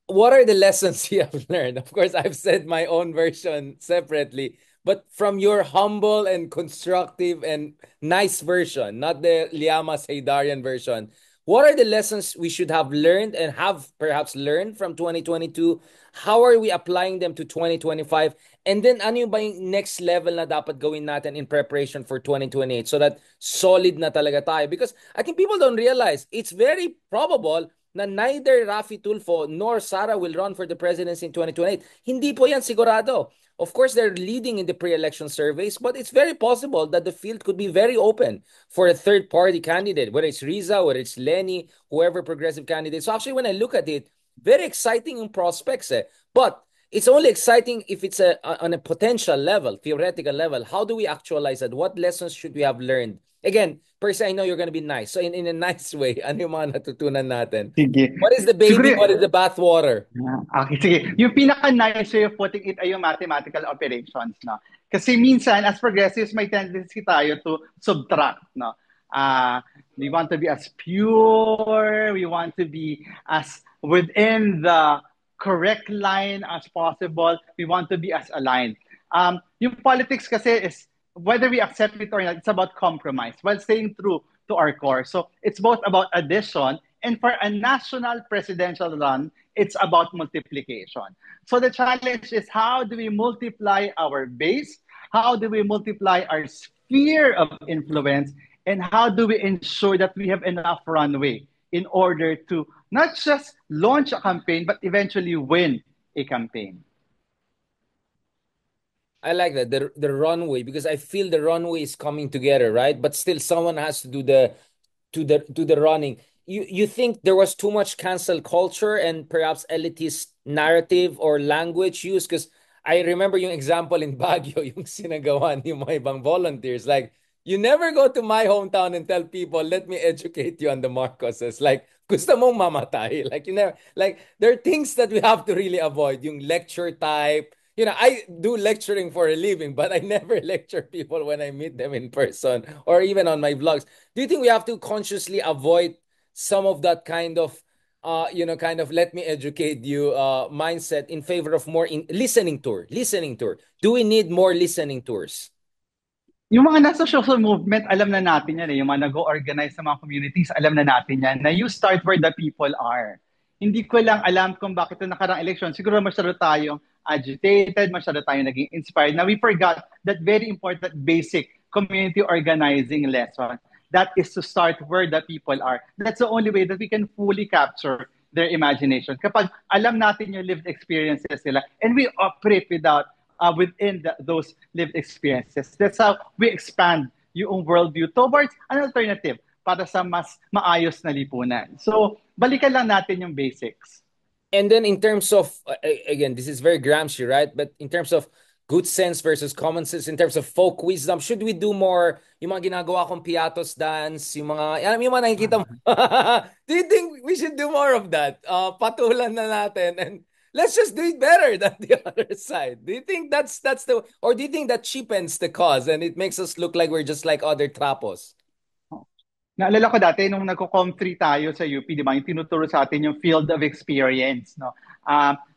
Speaker 1: What are the lessons you have learned? Of course, I've said my own version separately, but from your humble and constructive and nice version, not the Liamas Haydarian version, what are the lessons we should have learned and have perhaps learned from 2022? How are we applying them to 2025? And then ano yung ba yung next level na dapat gawin natin in preparation for 2028 so that solid na talaga tayo? Because I think people don't realize it's very probable na neither Rafi Tulfo nor Sara will run for the presidency in 2028. Hindi po yan sigurado. Of course, they're leading in the pre-election surveys, but it's very possible that the field could be very open for a third-party candidate, whether it's Riza, whether it's Lenny, whoever progressive candidate. So actually, when I look at it, very exciting in prospects. But it's only exciting if it's on a potential level, theoretical level. How do we actualize it? What lessons should we have learned? Again, Percy, I know you're going to be nice. So in a nice way, ano yung mga natutunan natin?
Speaker 2: Sige.
Speaker 1: What is the baby?
Speaker 2: Siguro,
Speaker 1: What is the bathwater?
Speaker 2: okay, sige. Yung pinaka-nice way of putting it ay yung mathematical operations, no? Kasi minsan, as progressives, may tendency tayo to subtract, no? We want to be as pure, we want to be as within the correct line as possible, we want to be as aligned. Yung politics kasi is, whether we accept it or not, it's about compromise while staying true to our core. So it's both about addition, and for a national presidential run, it's about multiplication. So the challenge is, how do we multiply our base? How do we multiply our sphere of influence? And how do we ensure that we have enough runway in order to not just launch a campaign, but eventually win a campaign?
Speaker 1: I like that, the runway, because I feel the runway is coming together, right? But still someone has to do the running. You think there was too much cancel culture and perhaps elitist narrative or language used? Because I remember yung example in Baguio, yung sinagawa yung mga ibang volunteers. Like, you never go to my hometown and tell people, let me educate you on the Marcoses. Like, gusto mong mamatay. Like, you never, like, there are things that we have to really avoid. Yung lecture type. You know, I do lecturing for a living, but I never lecture people when I meet them in person or even on my vlogs. Do you think we have to consciously avoid some of that kind of kind of let me educate you mindset in favor of more listening tour? Do we need more listening tours?
Speaker 2: Yung mga nasa social movement, alam na natin yan eh. Yung mga nag-organize sa mga communities, alam na natin yan, na you start where the people are. Hindi ko lang alam kung bakit yung nakarang election, siguro masyado tayong agitated, masyado tayong naging inspired, na we forgot that very important basic community organizing lesson. That is to start where the people are. That's the only way that we can fully capture their imagination. Kapag alam natin yung lived experiences nila, and we operate within those lived experiences. That's how we expand yung worldview towards an alternative para sa mas maayos na lipunan. So, balikan lang natin yung basics.
Speaker 1: And then in terms of, again, this is very Gramsci, right? But in terms of good sense versus common sense, in terms of folk wisdom, should we do more yung mga ginagawa kong piatos dance, yung mga nakikita mo? Do you think we should do more of that? Patulan na natin and let's just do it better than the other side. Do you think or do you think that cheapens the cause and it makes us look like we're just like other trapos?
Speaker 2: Naalala ko dati, nung nagko-com3 tayo sa UP, di ba, yung tinuturo sa atin yung field of experience. No?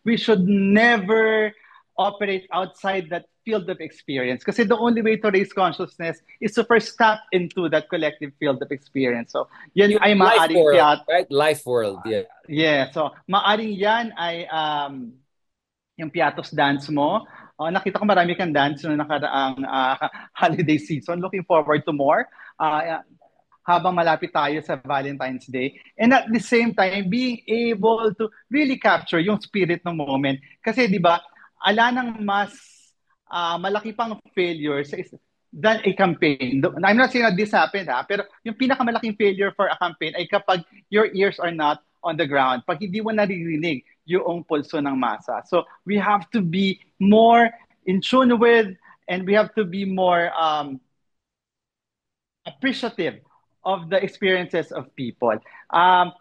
Speaker 2: We should never operate outside that field of experience. Kasi the only way to raise consciousness is to first tap into that collective field of experience. So, yan
Speaker 1: Yung
Speaker 2: ay
Speaker 1: life
Speaker 2: maaring
Speaker 1: world, right? Life world, yeah.
Speaker 2: Yeah, so maaring yan ay yung piatos dance mo. Nakita ko marami kang dance no nakaraang holiday season. Looking forward to more. Habang malapit tayo sa Valentine's Day. And at the same time, being able to really capture yung spirit ng moment. Kasi di ba, ala nang mas malaki pang failure than a campaign. I'm not saying that this happened, pero yung pinakamalaking failure for a campaign ay kapag your ears are not on the ground pag hindi mo naririnig yung pulso ng masa. So we have to be more in tune with, and we have to be more appreciative of the experiences of people.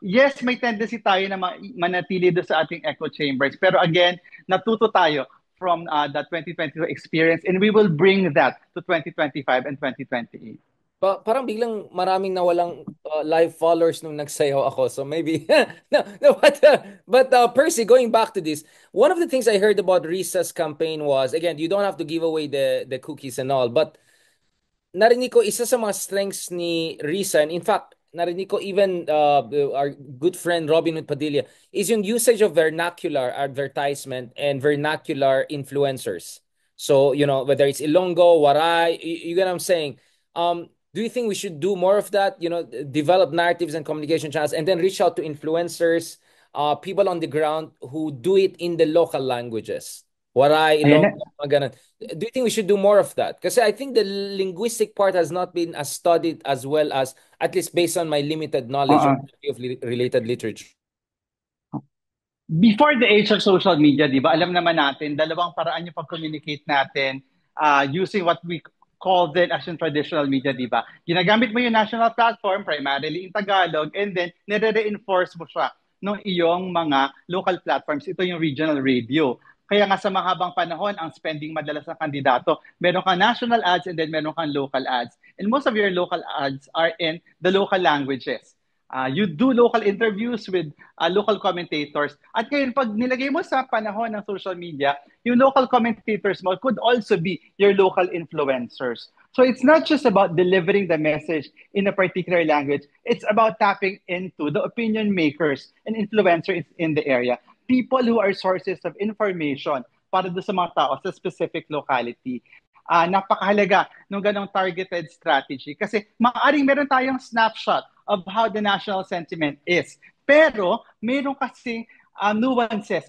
Speaker 2: Yes, may tendency tayo na manatili doon sa ating echo chambers. Pero again, natuto tayo from the 2022 experience, and we will bring that to 2025 and 2028.
Speaker 1: Parang biglang maraming nawalang live followers nung nagsayaw ako. So maybe no, no, but Percy, going back to this, one of the things I heard about Risa's campaign was, again, you don't have to give away the cookies and all, but narinig ko isa sa mga strengths ni Risa, and in fact, narinig ko even our good friend Robin Hood Padilla, is yung usage of vernacular advertisement and vernacular influencers. So, whether it's Ilonggo, Waray, you get what I'm saying? Do you think we should do more of that? Develop narratives and communication channels and then reach out to influencers, people on the ground who do it in the local languages. Waray,
Speaker 2: Ayan na.
Speaker 1: Ilonggo, mga ganun. Do you think we should do more of that? Because I think the linguistic part has not been as studied as well as, at least based on my limited knowledge
Speaker 2: Uh-uh.
Speaker 1: of related literature.
Speaker 2: Before the age of social media, di ba, alam naman natin, dalawang paraan yung pag-communicate natin using what we call then as in traditional media, di ba? Ginagamit mo yung national platform, primarily in Tagalog, and then nire-reinforce mo siya ng iyong mga local platforms. Ito yung regional radio. Kaya nga sa mahabang panahon, ang spending madalas ng kandidato, meron kang national ads and then meron kang local ads. And most of your local ads are in the local languages. You do local interviews with local commentators. At ngayon, pag nilagay mo sa panahon ng social media, yung local commentators mo could also be your local influencers. So it's not just about delivering the message in a particular language. It's about tapping into the opinion makers and influencers in the area. People who are sources of information para doon sa mga tao sa specific locality. Napakahalaga ng ganong targeted strategy kasi maaaring meron tayong snapshot of how the national sentiment is. Pero meron kasi nuances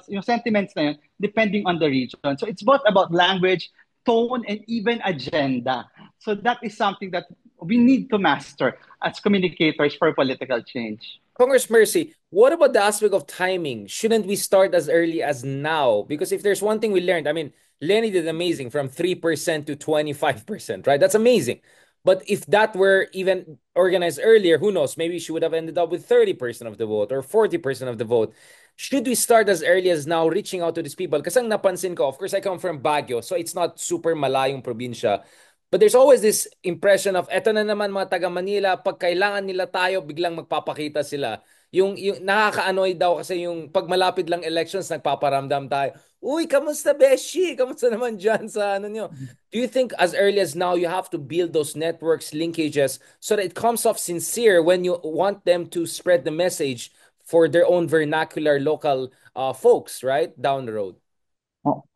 Speaker 2: yung sentiments na yun depending on the region. So it's both about language, tone, and even agenda. So that is something that we need to master as communicators for political change.
Speaker 1: Congress Mercy, what about the aspect of timing? Shouldn't we start as early as now? Because if there's one thing we learned, I mean, Lenny did amazing from 3% to 25%, right? That's amazing. But if that were even organized earlier, who knows? Maybe she would have ended up with 30% of the vote or 40% of the vote. Should we start as early as now reaching out to these people? Kasi ang napansin ko, of course, I come from Baguio, so it's not super malayong probinsya. But there's always this impression of, eto na naman mga taga Manila, pag kailangan nila tayo, biglang magpapakita sila. Yung nakaka-annoy daw kasi yung pag malapit lang elections, nagpaparamdam tayo. Uy, kamusta Beshi? Kamusta naman dyan sa ano nyo? Do you think as early as now, you have to build those networks, linkages, so that it comes off sincere when you want them to spread the message for their own vernacular local folks, right? Down the road.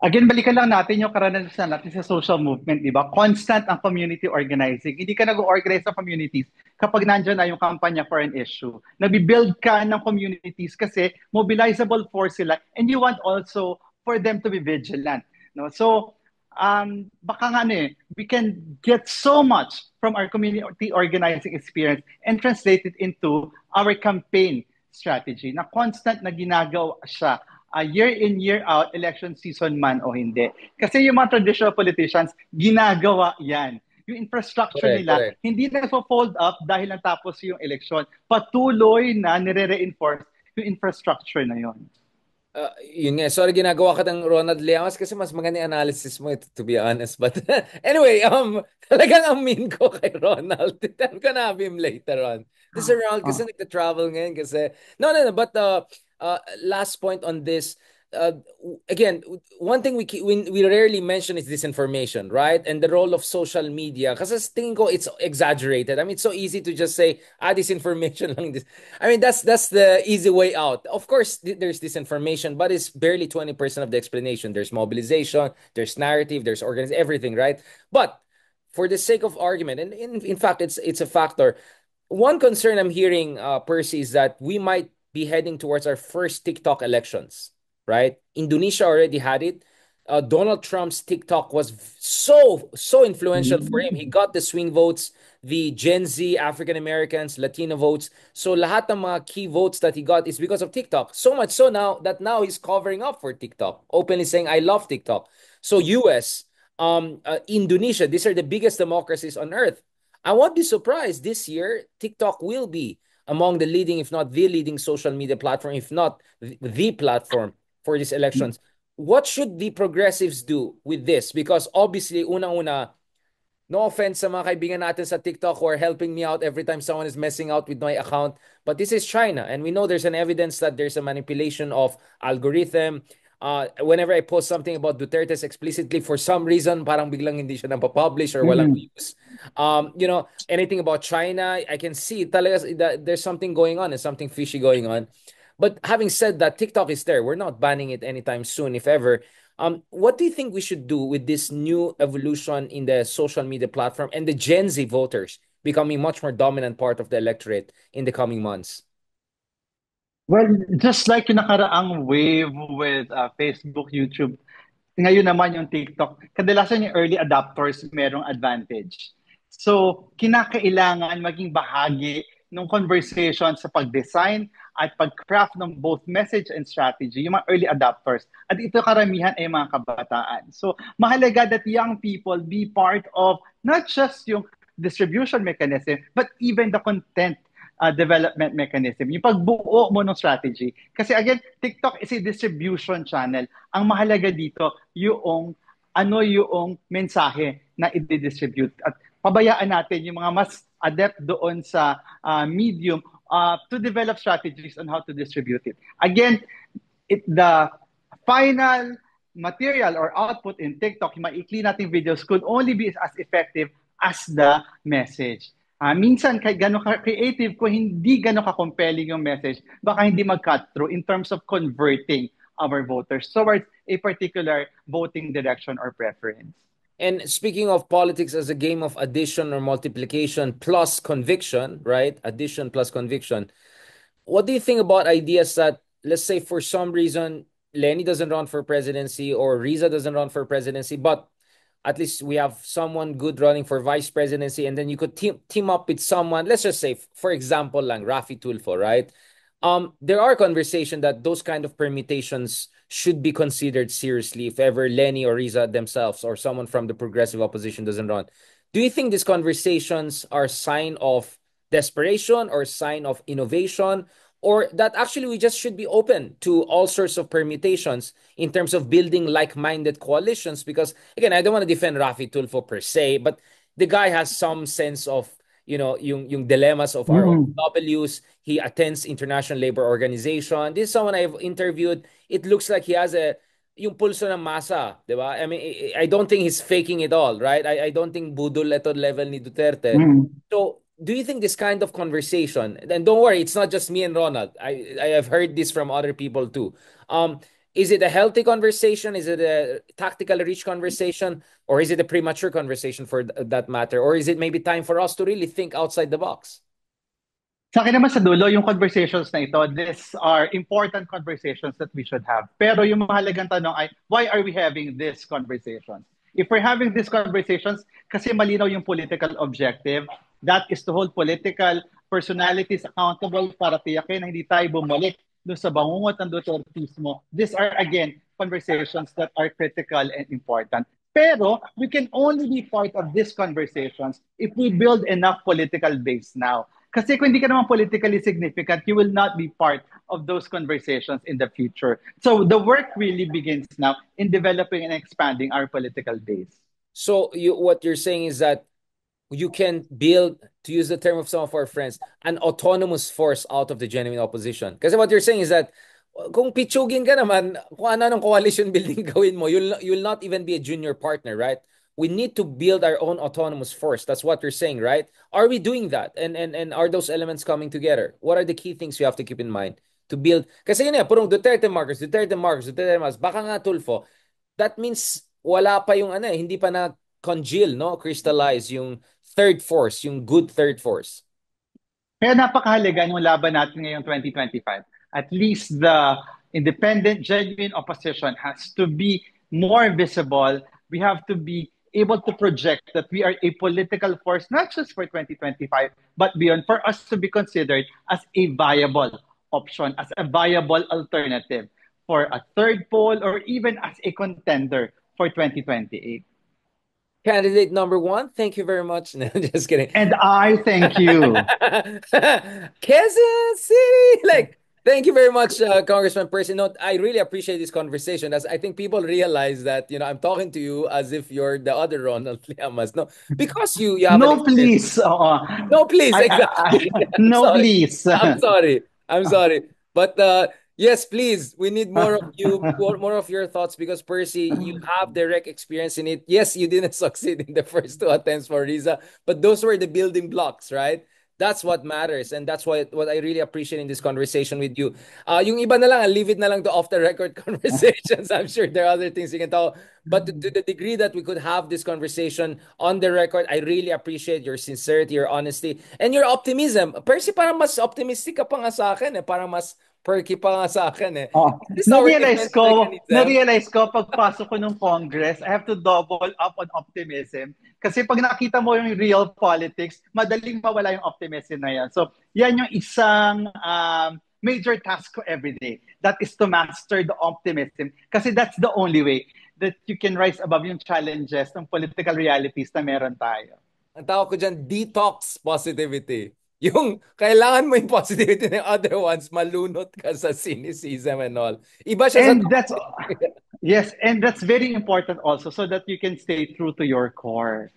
Speaker 2: Again, balikan lang natin yung karanasan natin sa social movement, di ba? Constant ang community organizing. Hindi ka nag-organize sa communities kapag nandiyan na yung kampanya for an issue. Nabibuild ka ng communities kasi mobilizable force sila and you want also for them to be vigilant. No? So, baka nga we can get so much from our community organizing experience and translate it into our campaign strategy na constant na ginagawa siya year in, year out, election season man o hindi. Kasi yung mga traditional politicians, ginagawa yan. Yung infrastructure nila, hindi na fold up dahil natapos yung election. Patuloy na nire-reinforce yung infrastructure na yon.
Speaker 1: Yun nga. Sorry, ginagawa ka ng Ronald Llamas kasi mas maganda yung analysis mo, to be honest. But anyway, talagang ang mean ko kay Ronald. I'm gonna have him later on. This is Ronald kasi nagta-travel ngayon kasi... No. But last point on this, again, one thing we rarely mention is disinformation, right? And the role of social media. Kasi tingin ko it's exaggerated. I mean, it's so easy to just say, disinformation lang this. I mean, that's the easy way out. Of course, there's disinformation, but it's barely 20% of the explanation. There's mobilization, there's narrative, there's organization, everything, right? But for the sake of argument, and in fact, it's a factor. One concern I'm hearing, Percy, is that we might be heading towards our first TikTok elections, right? Indonesia already had it. Donald Trump's TikTok was so influential for him. He
Speaker 2: Mm.
Speaker 1: got the swing votes, the Gen Z, African Americans, Latino votes. So lahat ng mga key votes that he got is because of TikTok. So much so now that now he's covering up for TikTok, openly saying, "I love TikTok." So US, Indonesia, these are the biggest democracies on earth. I won't be surprised this year TikTok will be among the leading, if not the leading social media platform, if not the platform for these elections. What should the progressives do with this? Because obviously, unang-una, no offense sa mga kaibigan natin sa TikTok who are helping me out every time someone is messing out with my account. But this is China, and we know there's an evidence that there's a manipulation of algorithm. Whenever I post something about Duterte's explicitly, for some reason, parang biglang hindi siya napapublish or walang
Speaker 2: Mm.
Speaker 1: views. Anything about China, I can see talaga that there's something going on and something fishy going on. But having said that, TikTok is there. We're not banning it anytime soon, if ever. What do you think we should do with this new evolution in the social media platform and the Gen Z voters becoming much more dominant part of the electorate in the coming months?
Speaker 2: Well, just like yung nakaraang wave with Facebook, YouTube, ngayon naman yung TikTok, kadalasan yung early adopters merong advantage. So, kinakailangan maging bahagi ng conversation sa pag-design at pag-craft ng both message and strategy, yung mga early adopters. At ito karamihan ay mga kabataan. So, mahalaga that young people be part of not just yung distribution mechanism, but even the content development mechanism. Yung pagbuo mo ng strategy. Kasi again, TikTok is a distribution channel. Ang mahalaga dito, yung ano yung mensahe na i-distribute. At pabayaan natin yung mga mas adept doon sa medium to develop strategies on how to distribute it. Again, the final material or output in TikTok, yung maikli nating videos, could only be as effective as the message. Minsan, kahit gano'n ka-creative, kung hindi gano'n ka-compelling yung message, baka hindi mag-cut through in terms of converting our voters towards a particular voting direction or preference.
Speaker 1: And speaking of politics as a game of addition or multiplication plus conviction, right? Addition plus conviction. What do you think about ideas that, let's say, for some reason, Lenny doesn't run for presidency or Riza doesn't run for presidency, but at least we have someone good running for vice presidency, and then you could team up with someone. Let's just say, for example, lang Rafi Tulfo, right? There are conversations that those kind of permutations should be considered seriously if ever Lenny or Riza themselves or someone from the progressive opposition doesn't run. Do you think these conversations are sign of desperation or sign of innovation, or that actually we just should be open to all sorts of permutations in terms of building like-minded coalitions? Because again, I don't want to defend Rafi Tulfo per se, but the guy has some sense of yung dilemmas of our
Speaker 2: Mm.
Speaker 1: OFWs. He attends International Labor Organization. This is someone I've interviewed. It looks like he has yung pulso ng masa, di ba? I mean, I don't think he's faking it all, right? I don't think budol ito level ni Duterte.
Speaker 2: Mm.
Speaker 1: So, do you think this kind of conversation, and don't worry, it's not just me and Ronald. I have heard this from other people too. Is it a healthy conversation? Is it a tactically rich conversation? Or is it a premature conversation for that matter? Or is it maybe time for us to really think outside the box?
Speaker 2: Sa akin naman sa dulo, yung conversations na ito, these are important conversations that we should have. Pero yung mahalagang tanong ay, why are we having these conversations? If we're having these conversations, kasi malinaw yung political objective, that is to hold political personalities accountable para tiyakin na hindi tayo bumalik doon sa bangungot ng Dutertismo. These are, again, conversations that are critical and important. Pero we can only be part of these conversations if we build enough political base now. Kasi kung hindi ka naman politically significant, you will not be part of those conversations in the future. So the work really begins now in developing and expanding our political base.
Speaker 1: So what you're saying is that you can build, to use the term of some of our friends, an autonomous force out of the genuine opposition. Kasi what you're saying is that kung pichugin ka naman, kung ano ng coalition building gawin mo, you'll not even be a junior partner, right? We need to build our own autonomous force. That's what you're saying, right? Are we doing that? And are those elements coming together? What are the key things you have to keep in mind to build? Kasi yun purong Duterte Marcos, Duterte Marcos, Duterte Marcos, baka nga Tulfo. That means wala pa yung hindi pa na congeal, no? Crystallize yung third force, yung good third force.
Speaker 2: Kaya napakahalaga yung laban natin ngayong 2025. At least the independent, genuine opposition has to be more visible. We have to be able to project that we are a political force, not just for 2025, but beyond, for us to be considered as a viable option, as a viable alternative for a third poll or even as a contender for 2028.
Speaker 1: Candidate number one, thank you very much. No, just kidding.
Speaker 2: And I thank you.
Speaker 1: Kansas City, like, thank you very much, Congressman Percy. No, I really appreciate this conversation, as I think people realize that I'm talking to you as if you're the other Ronald Llamas. No, because you have an
Speaker 2: No,
Speaker 1: experience.
Speaker 2: please.
Speaker 1: No, please, exactly. I'm
Speaker 2: No,
Speaker 1: sorry.
Speaker 2: please.
Speaker 1: I'm sorry. I'm sorry. But yes, please, we need more of you, more of your thoughts, because Percy, you have direct experience in it. Yes, you didn't succeed in the first two attempts for Riza, but those were the building blocks, right? That's what matters, and that's what I really appreciate in this conversation with you. Yung iba na lang, I'll leave it na lang to off the record conversations. I'm sure there are other things you can talk. But to the degree that we could have this conversation on the record, I really appreciate your sincerity, your honesty, and your optimism. Percy, parang mas optimistic ka pa nga sa akin eh. Parang mas perky pa nga sa akin eh.
Speaker 2: Oh,
Speaker 1: Is this our defense mechanism?
Speaker 2: na-realize ko pagpasok ko ng Congress, I have to double up on optimism. Kasi pag nakita mo yung real politics, madaling mawala yung optimism na yan. So, yan yung isang major task ko every day. That is to master the optimism. Kasi that's the only way that you can rise above yung challenges ng political realities na meron tayo.
Speaker 1: Ang tawag ko dyan, detox positivity. Yung kailangan mo yung positivity ng other ones, malunot ka sa cynicism and all. Iba siya sa
Speaker 2: And that's,
Speaker 1: toxic.
Speaker 2: yes, and that's very important also so that you can stay true to your core.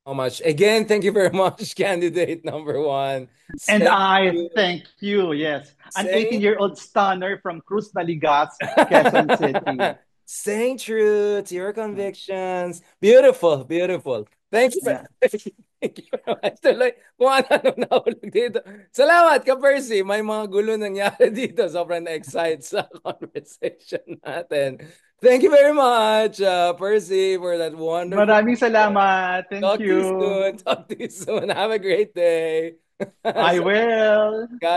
Speaker 1: So much. Again, thank you very much, candidate number one.
Speaker 2: And
Speaker 1: Thank
Speaker 2: I
Speaker 1: you.
Speaker 2: thank you, yes. An
Speaker 1: Say
Speaker 2: 18-year-old stunner from Cruz Naligas, Quezon City.
Speaker 1: Staying true to your convictions. Beautiful, beautiful. Thank you.
Speaker 2: Yeah.
Speaker 1: Thank you very much. Tuloy, kung ano nahulog dito. Salamat ka, Percy. May mga gulo nangyari dito. Sobrang na-excite sa conversation natin. Thank you very much, Percy, for that wonderful.
Speaker 2: Maraming salamat. Thank
Speaker 1: Talk to you
Speaker 2: you.
Speaker 1: soon. Talk to you soon. Have a great day.
Speaker 2: I will.
Speaker 1: God